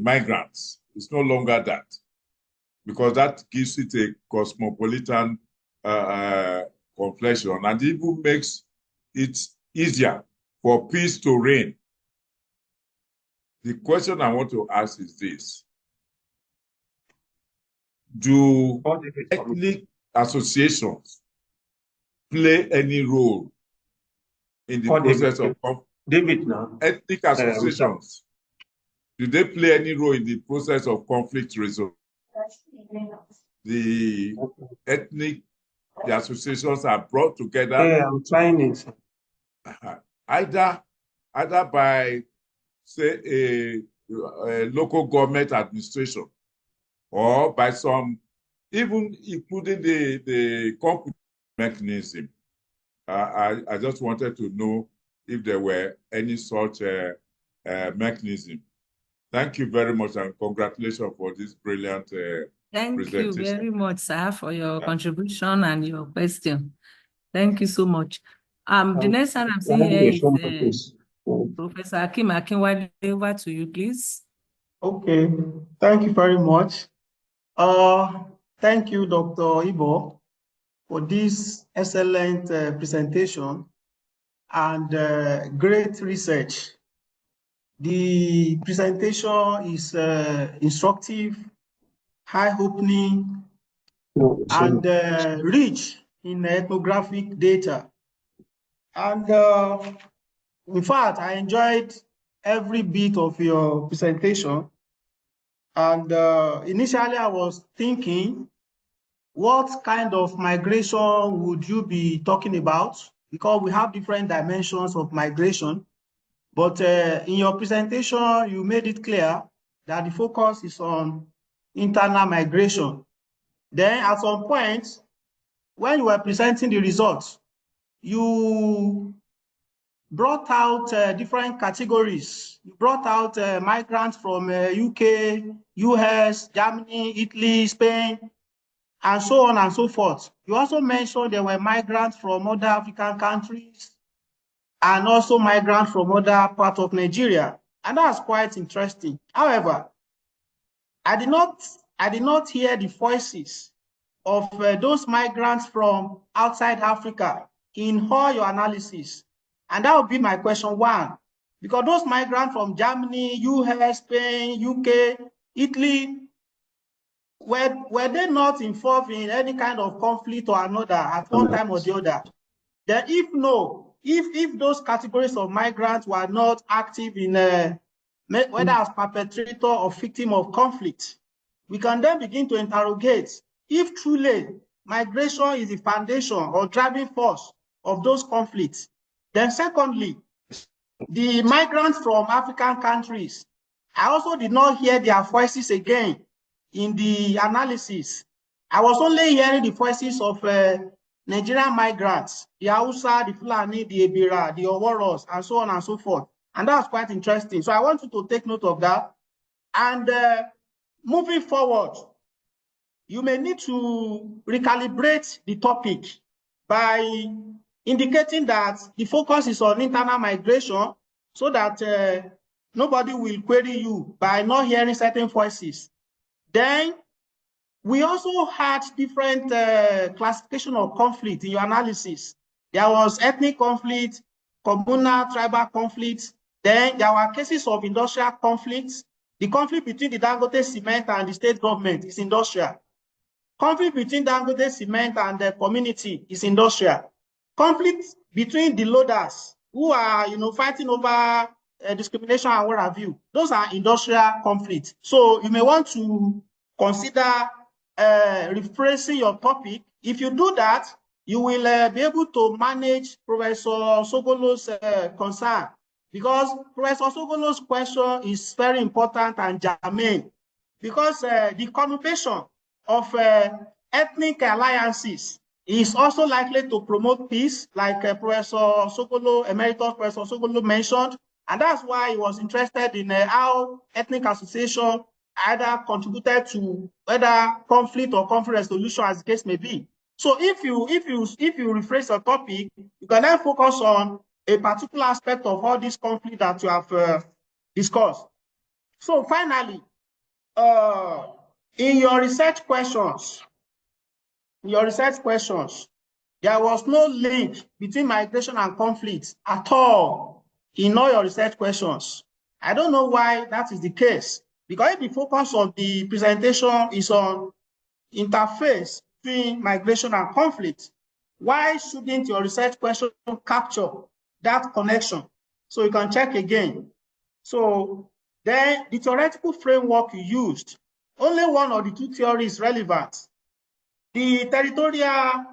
migrants. It's no longer that, because that gives it a cosmopolitan complexion, and even makes it easier for peace to reign. The question I want to ask is this: do ethnic associations play any role in the process of ethnic associations? Do they play any role in the process of conflict resolution? The associations are brought together. Yeah, I'm trying it. Either by, say, a local government administration, or by some, even including the concrete mechanism, I just wanted to know if there were any such mechanism. Thank you very much, and congratulations for this brilliant Thank you presentation. very much, sir, for your contribution and your question. Thank you so much. The next one I'm seeing here is Professor Akim Akinwale. Over to you, please. Okay, thank you very much. Thank you, Dr. Ibo, for this excellent presentation and great research. The presentation is instructive, eye-opening, and rich in ethnographic data. And in fact, I enjoyed every bit of your presentation. And initially, I was thinking, what kind of migration would you be talking about? Because we have different dimensions of migration. But in your presentation, you made it clear that the focus is on internal migration. Then at some point, when you were presenting the results, you brought out different categories. You brought out migrants from UK, US, Germany, Italy, Spain, and so on and so forth. You also mentioned there were migrants from other African countries and also migrants from other parts of Nigeria. And that's quite interesting. However, I did not hear the voices of those migrants from outside Africa in all your analysis. And that would be my question one. Because those migrants from Germany, US, Spain, UK, Italy, were they not involved in any kind of conflict or another at one time or the other? Then if no, if those categories of migrants were not active in whether as perpetrator or victim of conflict, we can then begin to interrogate if truly migration is the foundation or driving force of those conflicts. Then secondly, the migrants from African countries, I also did not hear their voices again in the analysis. I was only hearing the voices of Nigerian migrants, the Hausa, the Fulani, the Ebira, the Oworos, and so on and so forth. And that's quite interesting. So I want you to take note of that. And moving forward, you may need to recalibrate the topic by indicating that the focus is on internal migration so that nobody will query you by not hearing certain voices. Then we also had different classification of conflict in your analysis. There was ethnic conflict, communal, tribal conflict. Then there were cases of industrial conflicts. The conflict between the Dangote Cement and the state government is industrial. Conflict between Dangote Cement and the community is industrial. Conflict between the loaders who are, fighting over discrimination and what have you. Those are industrial conflicts. So you may want to consider rephrasing your topic. If you do that, you will be able to manage Professor Sogolo's concern, because Professor Sogolo's question is very important and germane, because the connotation of ethnic alliances is also likely to promote peace, like Professor Sogolo, Emeritus Professor Sogolo mentioned, and that's why he was interested in how ethnic association either contributed to whether conflict or conflict resolution, as the case may be. So if you rephrase your topic, you can then focus on a particular aspect of all this conflict that you have discussed. So finally, in your research questions, there was no link between migration and conflict at all in all your research questions. I don't know why that is the case, because if the focus of the presentation is on interface between migration and conflict, why shouldn't your research question capture that connection? So you can check again. So then the theoretical framework you used, only one of the two theories is relevant. The territorial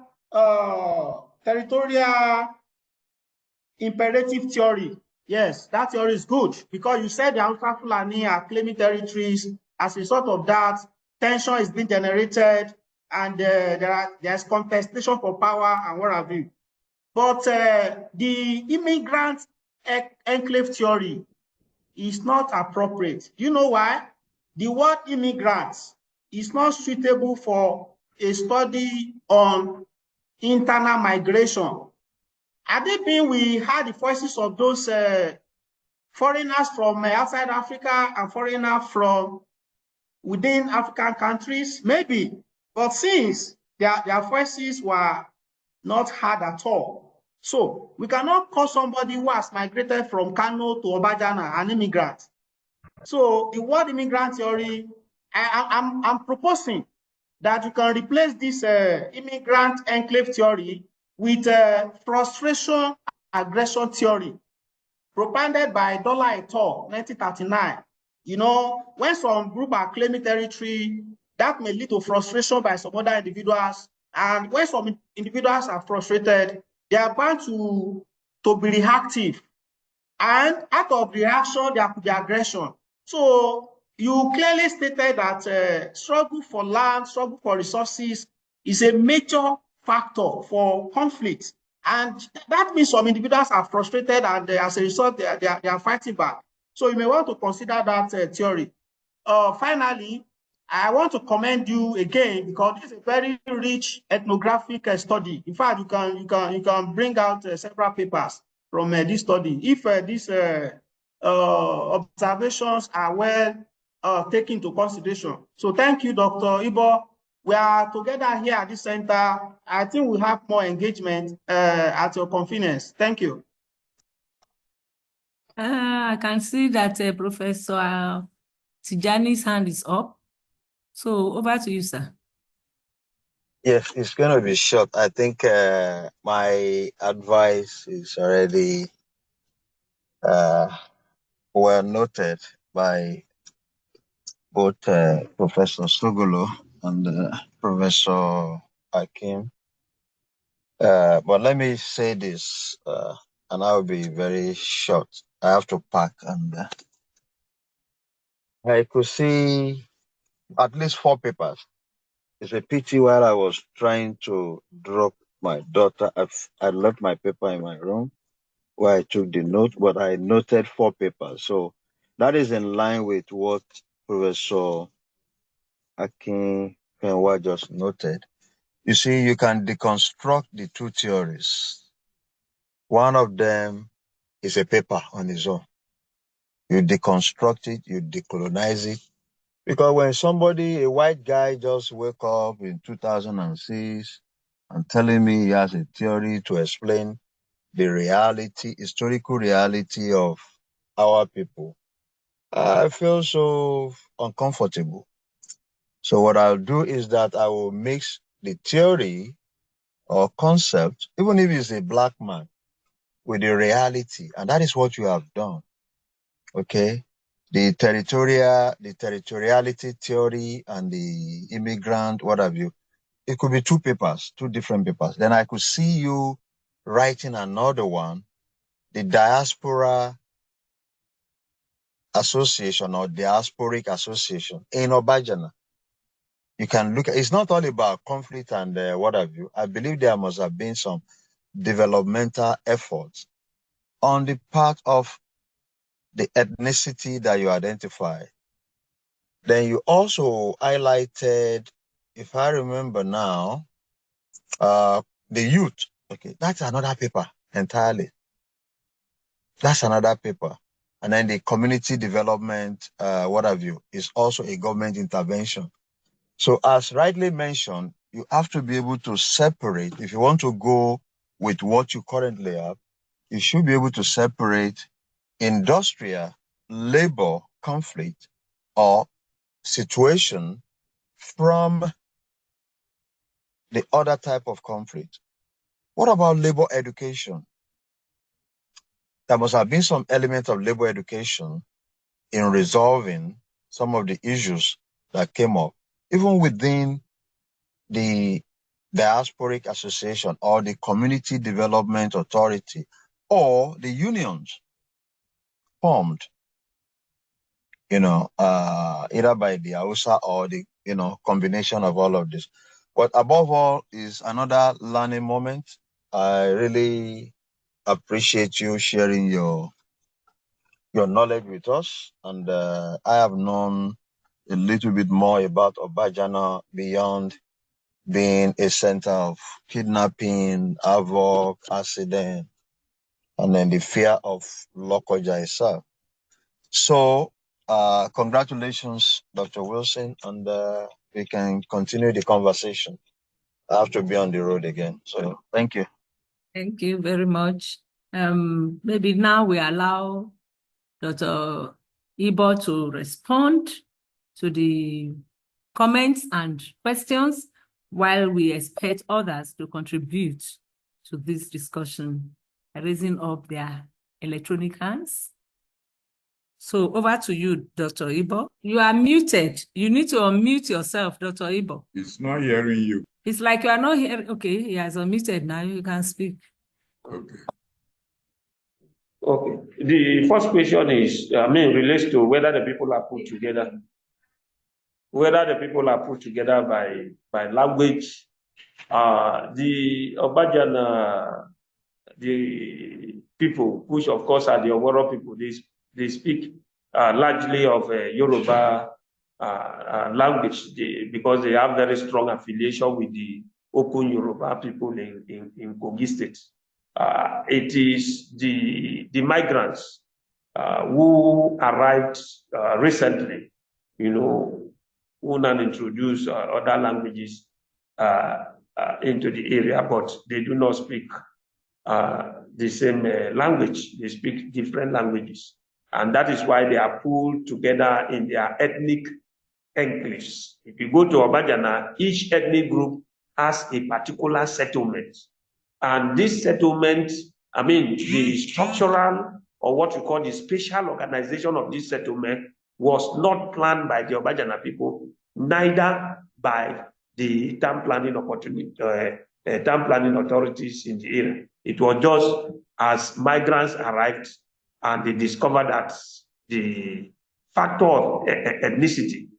imperative theory, yes, that theory is good, because you said the Hausa Fulani are claiming territories. As a result of that, tension is being generated, and there's contestation for power and what have you. But the immigrant enclave theory is not appropriate. You know why? The word immigrants is not suitable for a study on internal migration. Had it been we had the voices of those foreigners from outside Africa and foreigners from within African countries, maybe. But since their voices were not heard at all, so we cannot call somebody who has migrated from Kano to Obajana an immigrant. So the word immigrant theory, I'm proposing that you can replace this immigrant enclave theory with frustration aggression theory, propounded by Dollar et al., 1939. You know, when some group are claiming territory, that may lead to frustration by some other individuals. And when some individuals are frustrated, they are bound to be reactive. And out of reaction, there could be aggression. So you clearly stated that struggle for land, struggle for resources is a major factor for conflict. And that means some individuals are frustrated and as a result, they are fighting back. So you may want to consider that theory. Finally, I want to commend you again because this is a very rich ethnographic study. In fact, you can bring out several papers from this study if these observations are well taken into consideration. So thank you, Dr. Ibo. We are together here at this center. I think we have more engagement at your convenience. Thank you. I can see that Professor Tijani's hand is up. So over to you, sir. Yes, it's going to be short. I think my advice is already well noted by both Professor Sugolo and Professor Akim. But let me say this, and I'll be very short. I have to pack, and I could see at least 4 papers. It's a pity while I was trying to drop my daughter, I left my paper in my room where I took the note, but I noted 4 papers. So that is in line with what Professor Akin Fenwa just noted. You see, you can deconstruct the 2 theories. One of them is a paper on its own. You deconstruct it, you decolonize it. Because when somebody, a white guy, just wake up in 2006 and telling me he has a theory to explain the reality, historical reality of our people, I feel so uncomfortable. So what I'll do is that I will mix the theory or concept, even if it's a black man, with the reality. And that is what you have done. Okay? The territoriality theory and the immigrant, what have you. It could be 2 papers, 2 different papers. Then I could see you writing another one, the diaspora association or diasporic association in Obajana. You can look at, it's not all about conflict and what have you. I believe there must have been some developmental efforts on the part of the ethnicity that you identify. Then you also highlighted, if I remember now, the youth. Okay, that's another paper entirely. That's another paper. And then the community development, what have you, is also a government intervention. So as rightly mentioned, you have to be able to separate. If you want to go with what you currently have, you should be able to separate industrial labor conflict or situation from the other type of conflict. What about labor education? There must have been some element of labor education in resolving some of the issues that came up, even within the diasporic association or the community development authority or the unions formed, either by the Hausa or the, combination of all of this. But above all is another learning moment. I really appreciate you sharing your knowledge with us. And I have known a little bit more about Obajana beyond being a center of kidnapping, havoc, accident, and then the fear of Lokoja itself. So, congratulations, Dr. Wilson, and we can continue the conversation. I have to be on the road again. So, thank you. Thank you very much. Maybe now we allow Dr. Ibo to respond to the comments and questions while we expect others to contribute to this discussion, raising up their electronic hands. So over to you, Dr. Ibo. You are muted. You need to unmute yourself, Dr. Ibo. It's not hearing you. It's like you are not hearing. Okay, he has unmuted now. You can speak. Okay. Okay. The first question is, relates to whether the people are put together. Whether the people are put together by language. The Obajana, the people, which of course are the Oworo people, they speak largely of Yoruba language because they have very strong affiliation with the Okun Yoruba people in Kogi State. It is the migrants who arrived recently, who now introduced other languages into the area, but they do not speak the same language. They speak different languages. And that is why they are pulled together in their ethnic enclaves. If you go to Obajana, each ethnic group has a particular settlement. And this settlement, the structural or what we call the spatial organization of this settlement was not planned by the Obajana people, neither by the town planning authorities in the area. It was just as migrants arrived and they discovered that the factor of ethnicity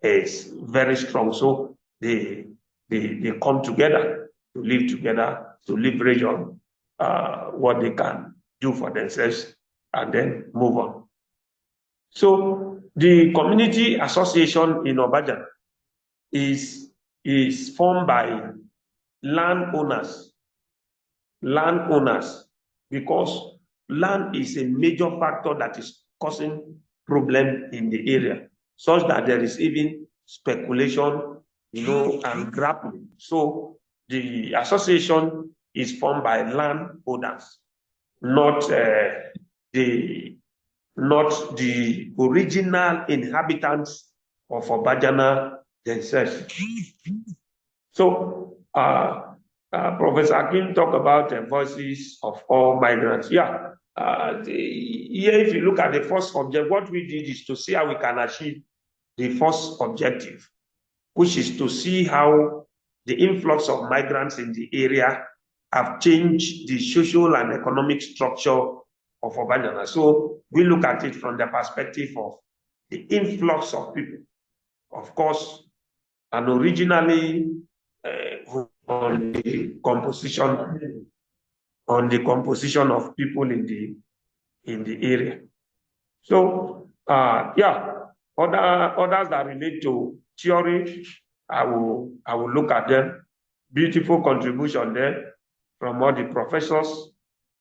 is very strong. So they come together to live together, to leverage on what they can do for themselves and then move on. So the community association in Obajana is formed by landowners, because land is a major factor that is causing problem in the area, such that there is even speculation, and grappling. So the association is formed by landowners, not the original inhabitants of Obajana themselves. So Professor Akin talked about the voices of all migrants. Here, if you look at the first object, what we did is to see how we can achieve the first objective, which is to see how the influx of migrants in the area have changed the social and economic structure of Obajana. So we look at it from the perspective of the influx of people. Of course, and originally on the composition of people in the area. So others that relate to theory, I will look at them. Beautiful contribution there from all the professors.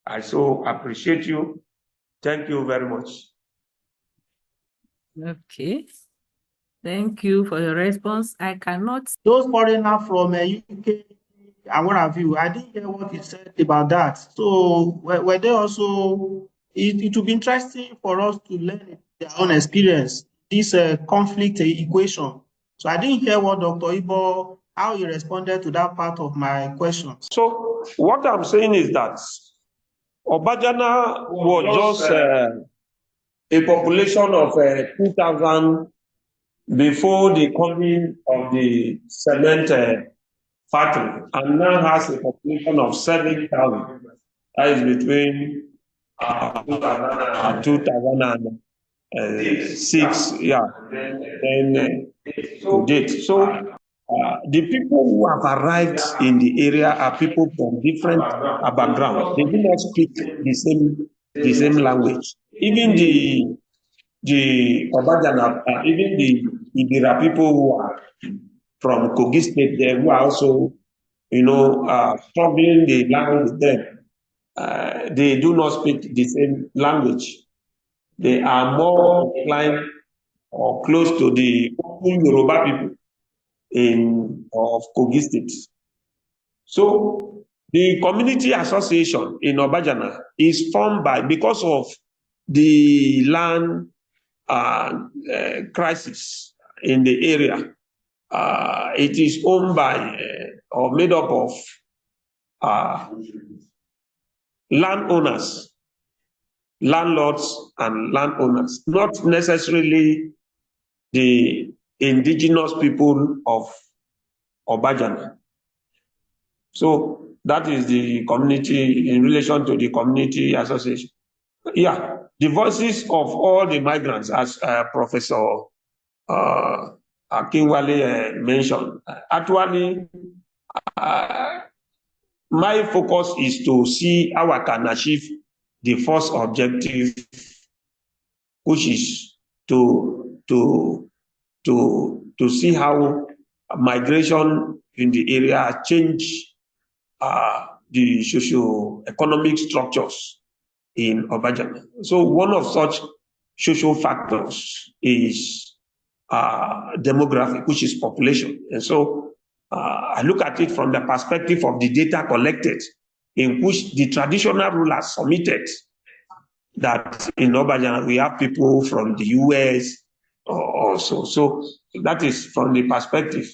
I so appreciate you. Thank you very much. Okay. Thank you for your response. I cannot. Those foreigners from UK and what have you, I didn't hear what you said about that. So were they also, it would be interesting for us to learn their own experience, this conflict equation. So I didn't hear what Dr. Ibo, how he responded to that part of my question. So what I'm saying is that Obajana was just a population of 2,000 before the coming of the cement factory, and now has a population of 7,000. That is between 2006, to date. So The people who have arrived in the area are people from different backgrounds. They do not speak the same language. Even the Obajana, even the Ibira people who are from Kogi State, there who are also, struggling the language with them. They do not speak the same language. They are more inclined or close to the Yoruba people of Kogi State. So the community association in Obajana is formed because of the land crisis in the area. It is owned by or made up of landowners, landlords, and landowners, not necessarily the indigenous people of Obajana. So that is the community in relation to the community association. Yeah, the voices of all the migrants, as Professor Akinwale mentioned. Actually, my focus is to see how I can achieve the first objective, which is to see how migration in the area change the socio-economic structures in Obajana. So one of such social factors is demographic, which is population. And so I look at it from the perspective of the data collected, in which the traditional rulers submitted that in Obajana we have people from the US also. So that is from the perspective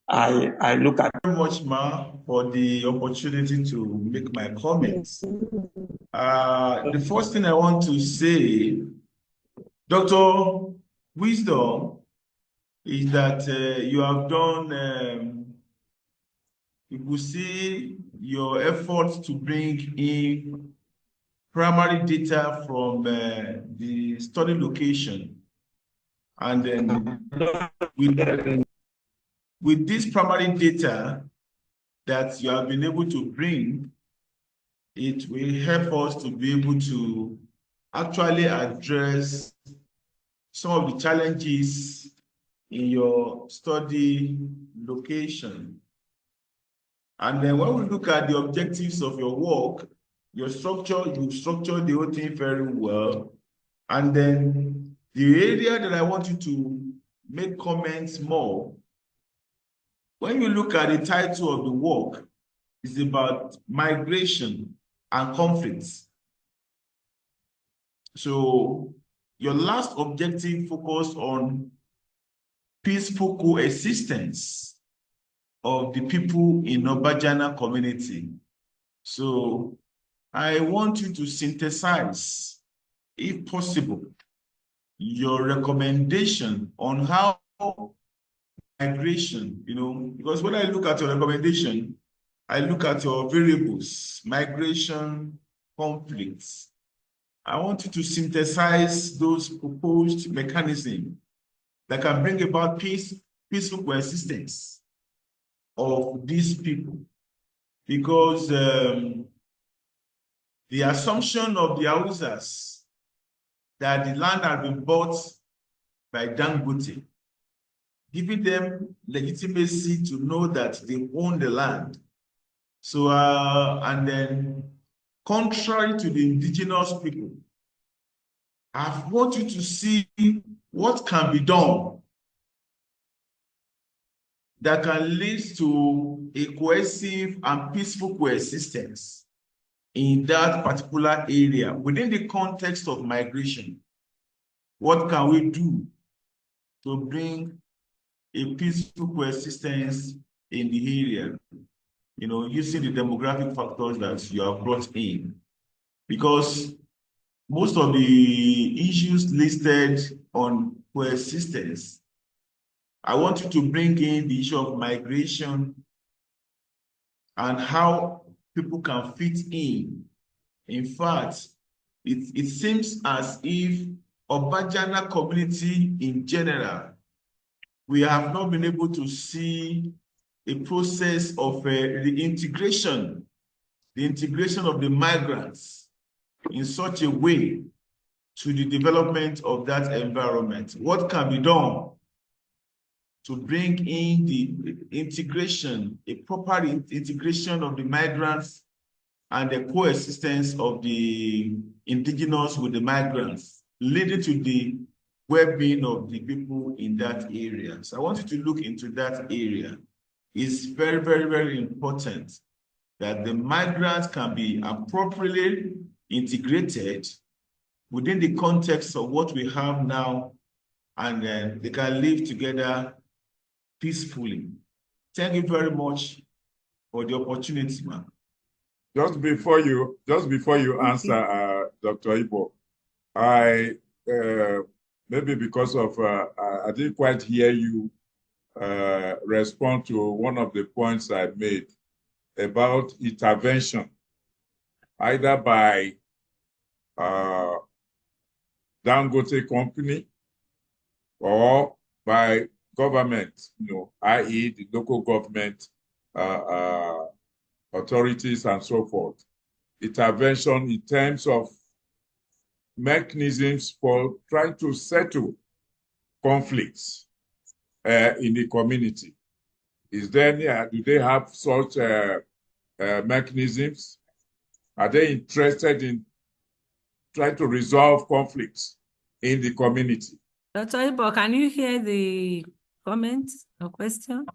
I look at. Very much, Ma, for the opportunity to make my comments. The first thing I want to say, Dr. Wisdom, is that you have done, you could see your efforts to bring in primary data from the study location. And then with this primary data that you have been able to bring, it will help us to be able to actually address some of the challenges in your study location. And then when we look at the objectives of your work, you structured the whole thing very well. And then the area that I want you to make comments more, when you look at the title of the work, it's about migration and conflicts. So your last objective focused on peaceful coexistence of the people in Obajana community. So I want you to synthesize, if possible, your recommendation on how migration, because when I look at your recommendation, I look at your variables, migration, conflicts. I want you to synthesize those proposed mechanisms that can bring about peaceful coexistence of these people. Because the assumption of the Hausas that the land had been bought by Dangote, giving them legitimacy to know that they own the land. So, and then contrary to the indigenous people, I want you to see what can be done that can lead to a cohesive and peaceful coexistence in that particular area within the context of migration. What can we do to bring a peaceful coexistence in the area, using the demographic factors that you have brought in? Because most of the issues listed on coexistence, I want you to bring in the issue of migration and how people can fit in. In fact, it seems as if Obajana community in general we have not been able to see a process of the integration of the migrants in such a way to the development of that environment. What can be done to bring in the integration, a proper integration of the migrants and the coexistence of the indigenous with the migrants, leading to the well-being of the people in that area. So I want you to look into that area. It's very, very, very important that the migrants can be appropriately integrated within the context of what we have now, and then they can live together peacefully. Thank you very much for the opportunity, ma'am. Just before you answer, Dr. Ibo, I maybe because of I didn't quite hear you respond to one of the points I made about intervention, either by Dangote company or by government, i.e. the local government authorities and so forth. Intervention in terms of mechanisms for trying to settle conflicts in the community. Is there any, do they have such mechanisms? Are they interested in trying to resolve conflicts in the community? Dr. Ibo, can you hear the comment or question?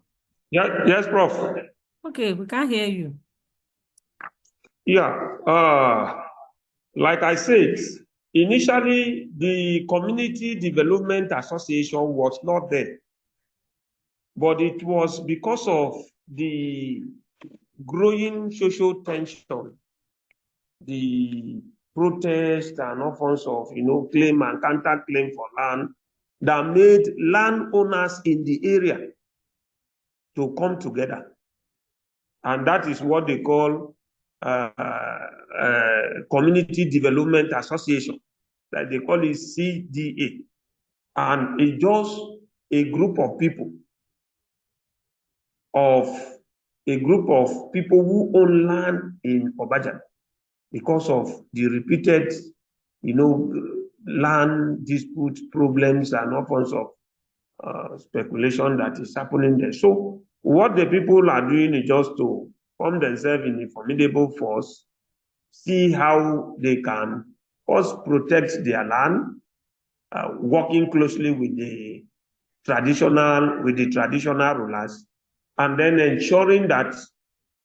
Yeah, yes, Prof. Okay, we can hear you. Yeah, like I said, initially the Community Development Association was not there, but it was because of the growing social tension, the protest and all forms of, claim and counter-claim for land that made landowners in the area to come together. And that is what they call Community Development Association, that they call it CDA. And it's just a group of people who own land in Obajana because of the repeated, land dispute problems and all forms of speculation that is happening there. So what the people are doing is just to form themselves in a formidable force, see how they can first protect their land, working closely with the traditional rulers, and then ensuring that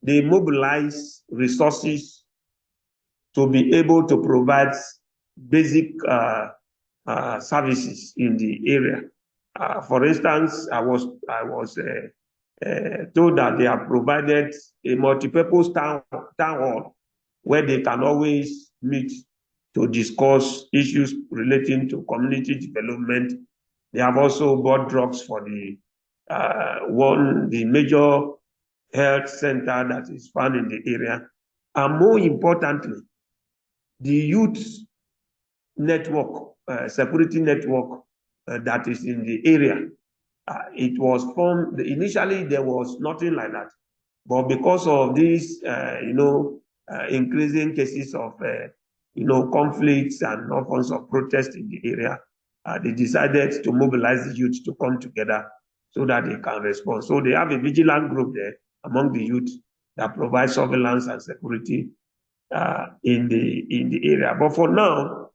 they mobilize resources to be able to provide basic services in the area. For instance, I was told that they have provided a multipurpose town hall where they can always meet to discuss issues relating to community development. They have also bought drugs for the major health center that is found in the area. And more importantly, the youth network, security network that is in the area. It was formed, initially there was nothing like that. But because of these, increasing cases of, conflicts and all forms of protest in the area, they decided to mobilize the youth to come together so that they can respond. So they have a vigilant group there among the youth that provides surveillance and security in the area. But for now,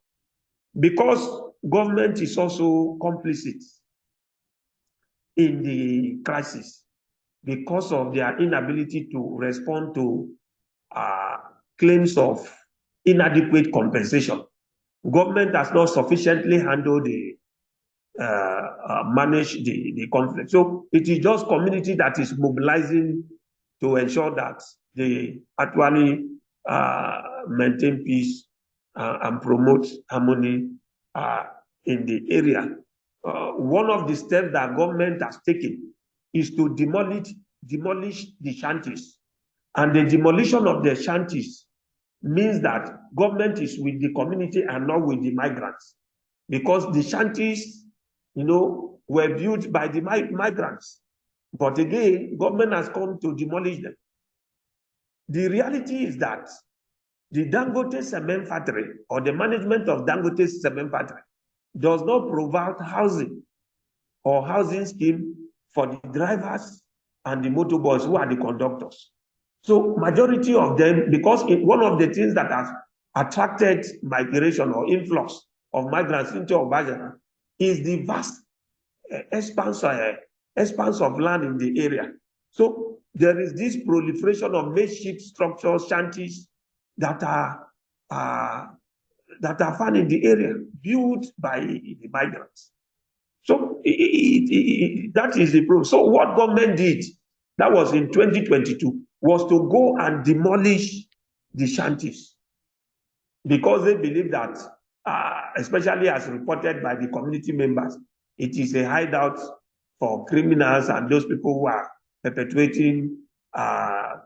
because government is also complicit in the crisis, because of their inability to respond to claims of inadequate compensation, government has not sufficiently handled manage the conflict. So it is just community that is mobilizing to ensure that they actually maintain peace and promote harmony in the area. One of the steps that government has taken is to demolish the shanties. And the demolition of the shanties means that government is with the community and not with the migrants. Because the shanties, were built by the migrants. But again, government has come to demolish them. The reality is that the Dangote cement factory or the management of Dangote cement factory does not provide housing or housing scheme for the drivers and the motorboys who are the conductors. So majority of them, because one of the things that has attracted migration or influx of migrants into Obajana is the vast expanse of land in the area. So there is this proliferation of makeshift structures, shanties that are found in the area, built by the migrants. So that is the problem. So what government did, that was in 2022, was to go and demolish the shanties because they believe that, especially as reported by the community members, it is a hideout for criminals and those people who are perpetuating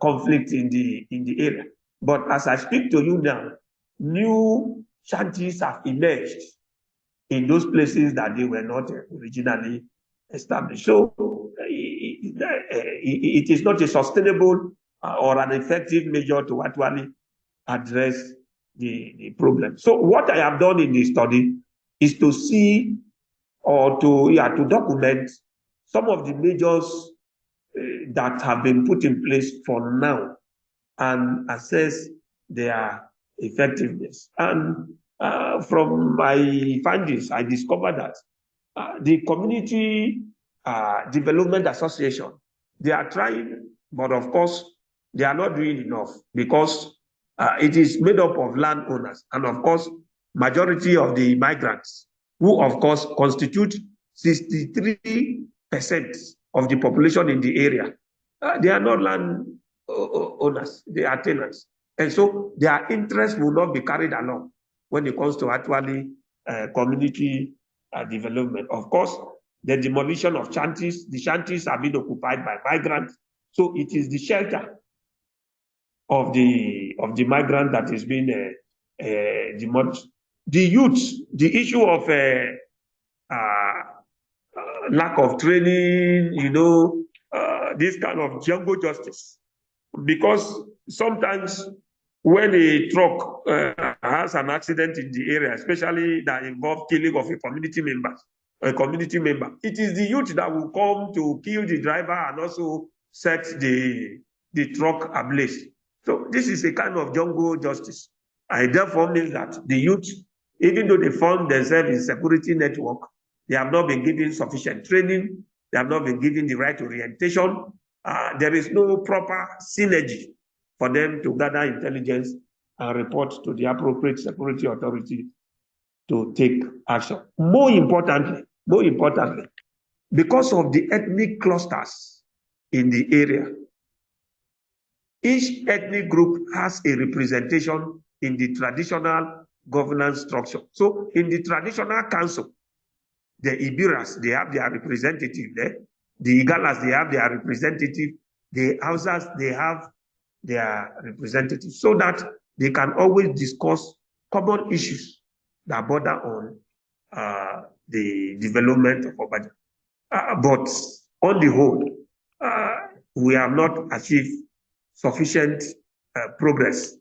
conflict in the area. But as I speak to you now, new shanties have emerged in those places that they were not originally established. So it is not a sustainable or an effective measure to actually address the problem. So what I have done in this study is to see or to document some of the measures that have been put in place for now and assess their effectiveness. And from my findings, I discovered that the Community Development Association, they are trying, but of course, they are not doing enough because it is made up of landowners and of course, majority of the migrants, who of course constitute 63% of the population in the area. They are not land owners, they are tenants. And so their interest will not be carried along when it comes to actually community development. Of course, the demolition of shanties, the shanties are being occupied by migrants. So it is the shelter of the migrant that is being demolished. The youth, the issue of lack of training, this kind of jungle justice. Because sometimes when a truck has an accident in the area, especially that involves killing of a community member, it is the youth that will come to kill the driver and also set the truck ablaze. So this is a kind of jungle justice. I therefore mean that the youth, even though they found themselves in security network, they have not been given sufficient training, they have not been given the right orientation. There is no proper synergy for them to gather intelligence and report to the appropriate security authority to take action. More importantly, because of the ethnic clusters in the area, each ethnic group has a representation in the traditional governance structure. So in the traditional council, the Ibiras, they have their representative there. The Igalas, they have their representative. The Hausas, they have their representative, so that they can always discuss common issues that border on the development of Obajana. But on the whole, we have not achieved sufficient progress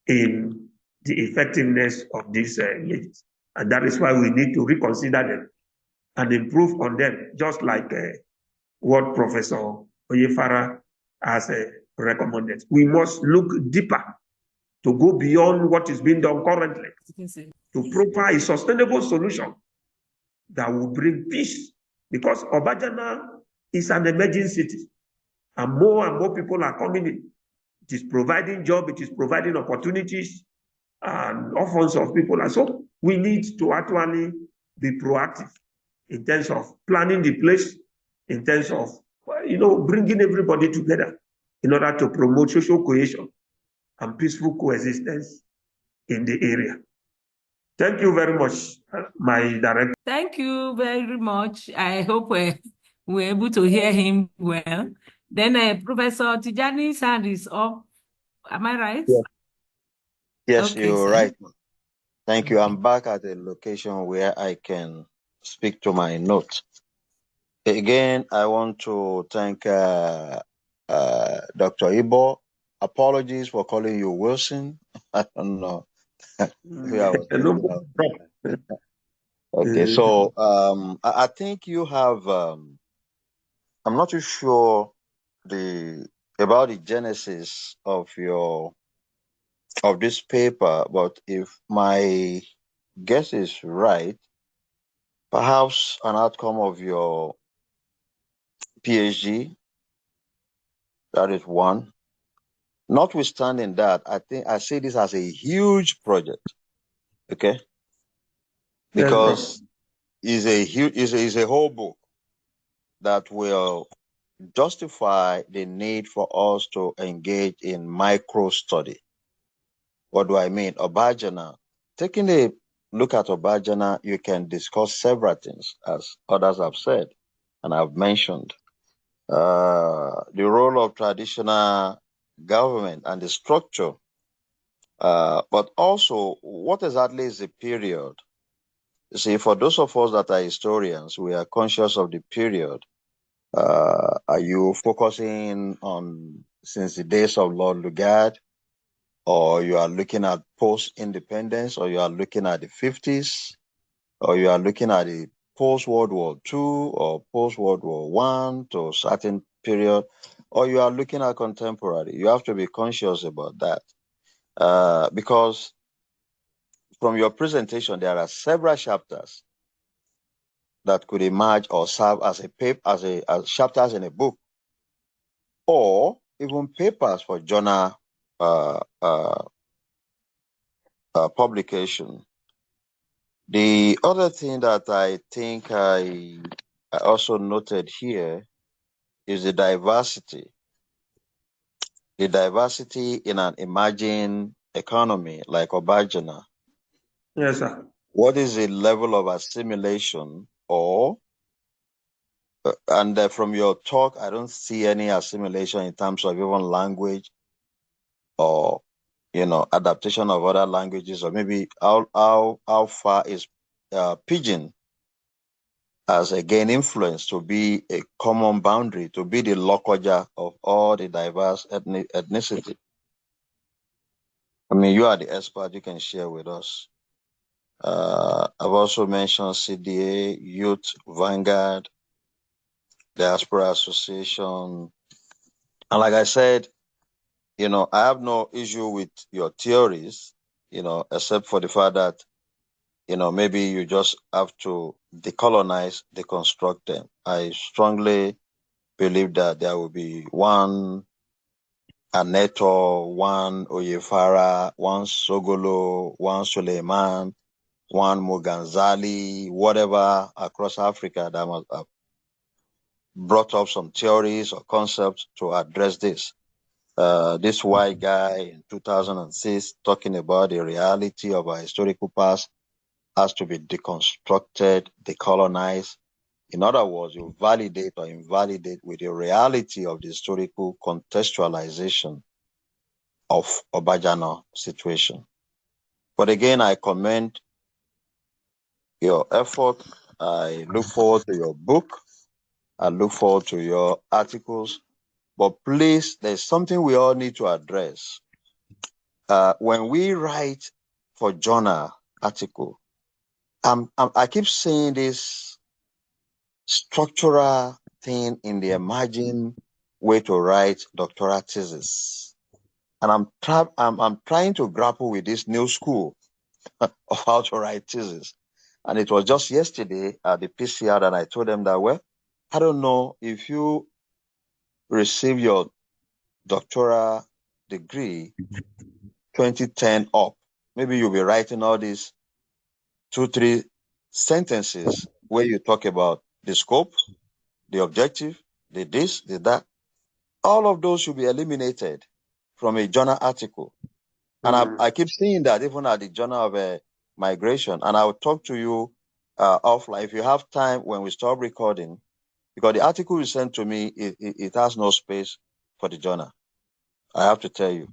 in the effectiveness of these measures. And that is why we need to reconsider them and improve on them, just like what Professor Oyefara has recommended. We must look deeper to go beyond what is being done currently to provide a sustainable solution that will bring peace. Because Obajana is an emerging city and more people are coming in. It is providing jobs, it is providing opportunities and all forms of people. And so we need to actually be proactive in terms of planning the place, in terms of bringing everybody together in order to promote social cohesion and peaceful coexistence in the area. Thank you very much, my director. Thank you very much. I hope we're able to hear him well. Then Professor Tijani's hand is up. Am I right? Yes, Okay, you're sir. right. Thank you. I'm back at a location where I can speak to my notes. Again, I want to thank Dr. Ibo. Apologies for calling you Wilson. I don't know who I was No thinking of. problem. Okay, so I think you have. I'm not too sure about the genesis of this paper, but if my guess is right, perhaps an outcome of your PhD. That is one. Notwithstanding that, I think I see this as a huge project. Okay, Yes, bro. because is a whole book that will justify the need for us to engage in micro study. What do I mean? Obajana. Taking a look at Obajana, you can discuss several things, as others have said and I've mentioned. The role of traditional government and the structure, but also what exactly is the period? You see, for those of us that are historians, we are conscious of the period. Are you focusing on since the days of Lord Lugard, or you are looking at post-independence, or you are looking at the 50s, or you are looking at the post-World War II or post-World War One to a certain period, or you are looking at contemporary? You have to be conscious about that. Because from your presentation, there are several chapters that could emerge or serve as a paper, as chapters in a book, or even papers for journal publication. The other thing that I think I also noted here is the diversity. The diversity in an emerging economy like Obajana. Yes, sir. What is the level of assimilation or and from your talk, I don't see any assimilation in terms of even language or adaptation of other languages, or maybe how far is pidgin as again influence to be a common boundary, to be the lokoja of all the diverse ethnicity. I mean, you are the expert, you can share with us. I've also mentioned CDA, Youth Vanguard, Diaspora Association. And like I said, I have no issue with your theories, except for the fact that, maybe you just have to decolonize, deconstruct them. I strongly believe that there will be one Aneto, one Oyefara, one Sogolo, one Suleiman, one Muganzali, whatever across Africa that must have brought up some theories or concepts to address this. This white guy in 2006 talking about the reality of our historical past has to be deconstructed, decolonized. In other words, you validate or invalidate with the reality of the historical contextualization of Obajana situation. But again, I commend your effort. I look forward to your book. I look forward to your articles. But please, there's something we all need to address. When we write for journal article, I keep seeing this structural thing in the emerging way to write doctoral thesis. And I'm trying to grapple with this new school of how to write thesis. And it was just yesterday at the PCR that I told them that, well, I don't know if you receive your doctoral degree 2010 up, maybe you'll be writing all these 2-3 sentences where you talk about the scope, the objective, the this, the that. All of those should be eliminated from a journal article. And I keep seeing that even at the Journal of Migration. And I'll talk to you offline if you have time when we stop recording, because the article you sent to me, it has no space for the journal. I have to tell you,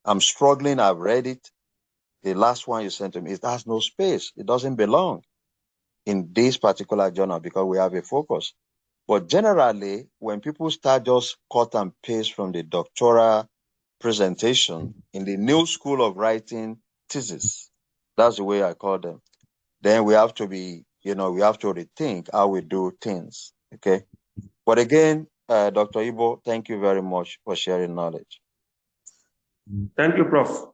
I'm struggling. I've read it. The last one you sent to me, it has no space. It doesn't belong in this particular journal because we have a focus. But generally, when people start just cut and paste from the doctoral presentation in the new school of writing thesis, that's the way I call them, then we have to be, we have to rethink how we do things. Okay. But again, Dr. Ibo, thank you very much for sharing knowledge. Thank you, Prof.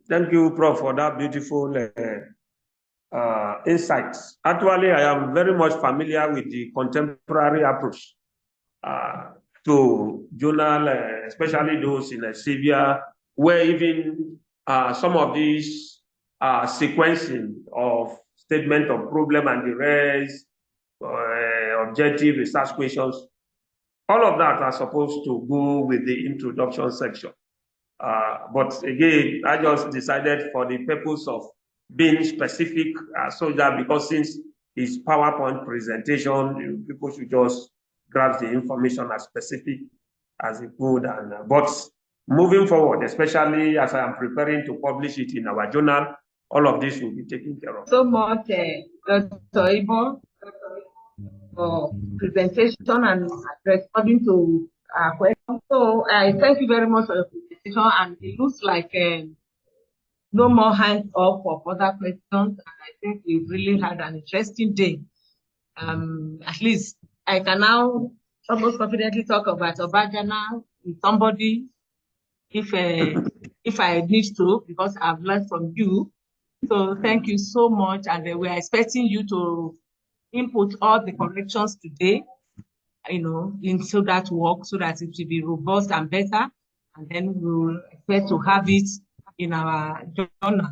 Thank you, Prof, for that beautiful insights. Actually, I am very much familiar with the contemporary approach to journal, especially those in Sevilla, where even some of these sequencing of statement of problem and the rest, objective research questions, all of that are supposed to go with the introduction section. But again, I just decided for the purpose of being specific so that because since it's PowerPoint presentation, people should just grab the information as specific as it could. But moving forward, especially as I am preparing to publish it in our journal, all of this will be taken care of. So much, Dr. Ibo, for presentation and responding to our questions. So I thank you very much for your presentation, and it looks like no more hands up for further questions. And I think we've really had an interesting day. At least I can now almost confidently talk about Obajana with somebody if I need to, because I've learned from you. So thank you so much, and we are expecting you to input all the corrections today, into that work so that it will be robust and better, and then we'll expect to have it in our journal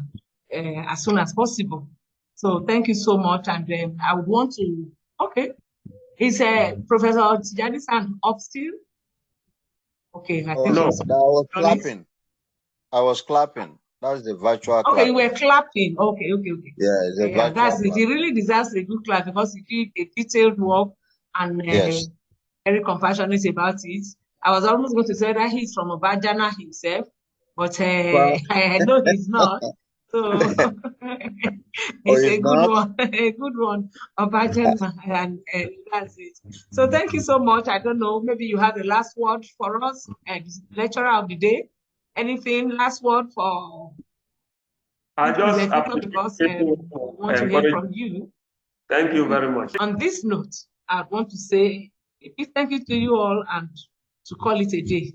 as soon as possible. So thank you so much, and I would want to, is Professor Tijani-san up still? Okay, I think No. I was clapping. I was clapping. That was the virtual clap. Okay, you were clapping. Okay. Yeah, it's a virtual that's it. clap. He really deserves a good clap because he did a detailed work and Yes. very compassionate about it. I was almost going to say that he's from Obajana himself, but Well- I know he's not. So it's he's a good not? one, a good one, Obajana, and that's it. So thank you so much. I don't know, maybe you have the last word for us, lecturer of the day. Anything, last word for I just because want to hear from you. Thank you very much. On this note, I want to say a big thank you to you all and to call it a day.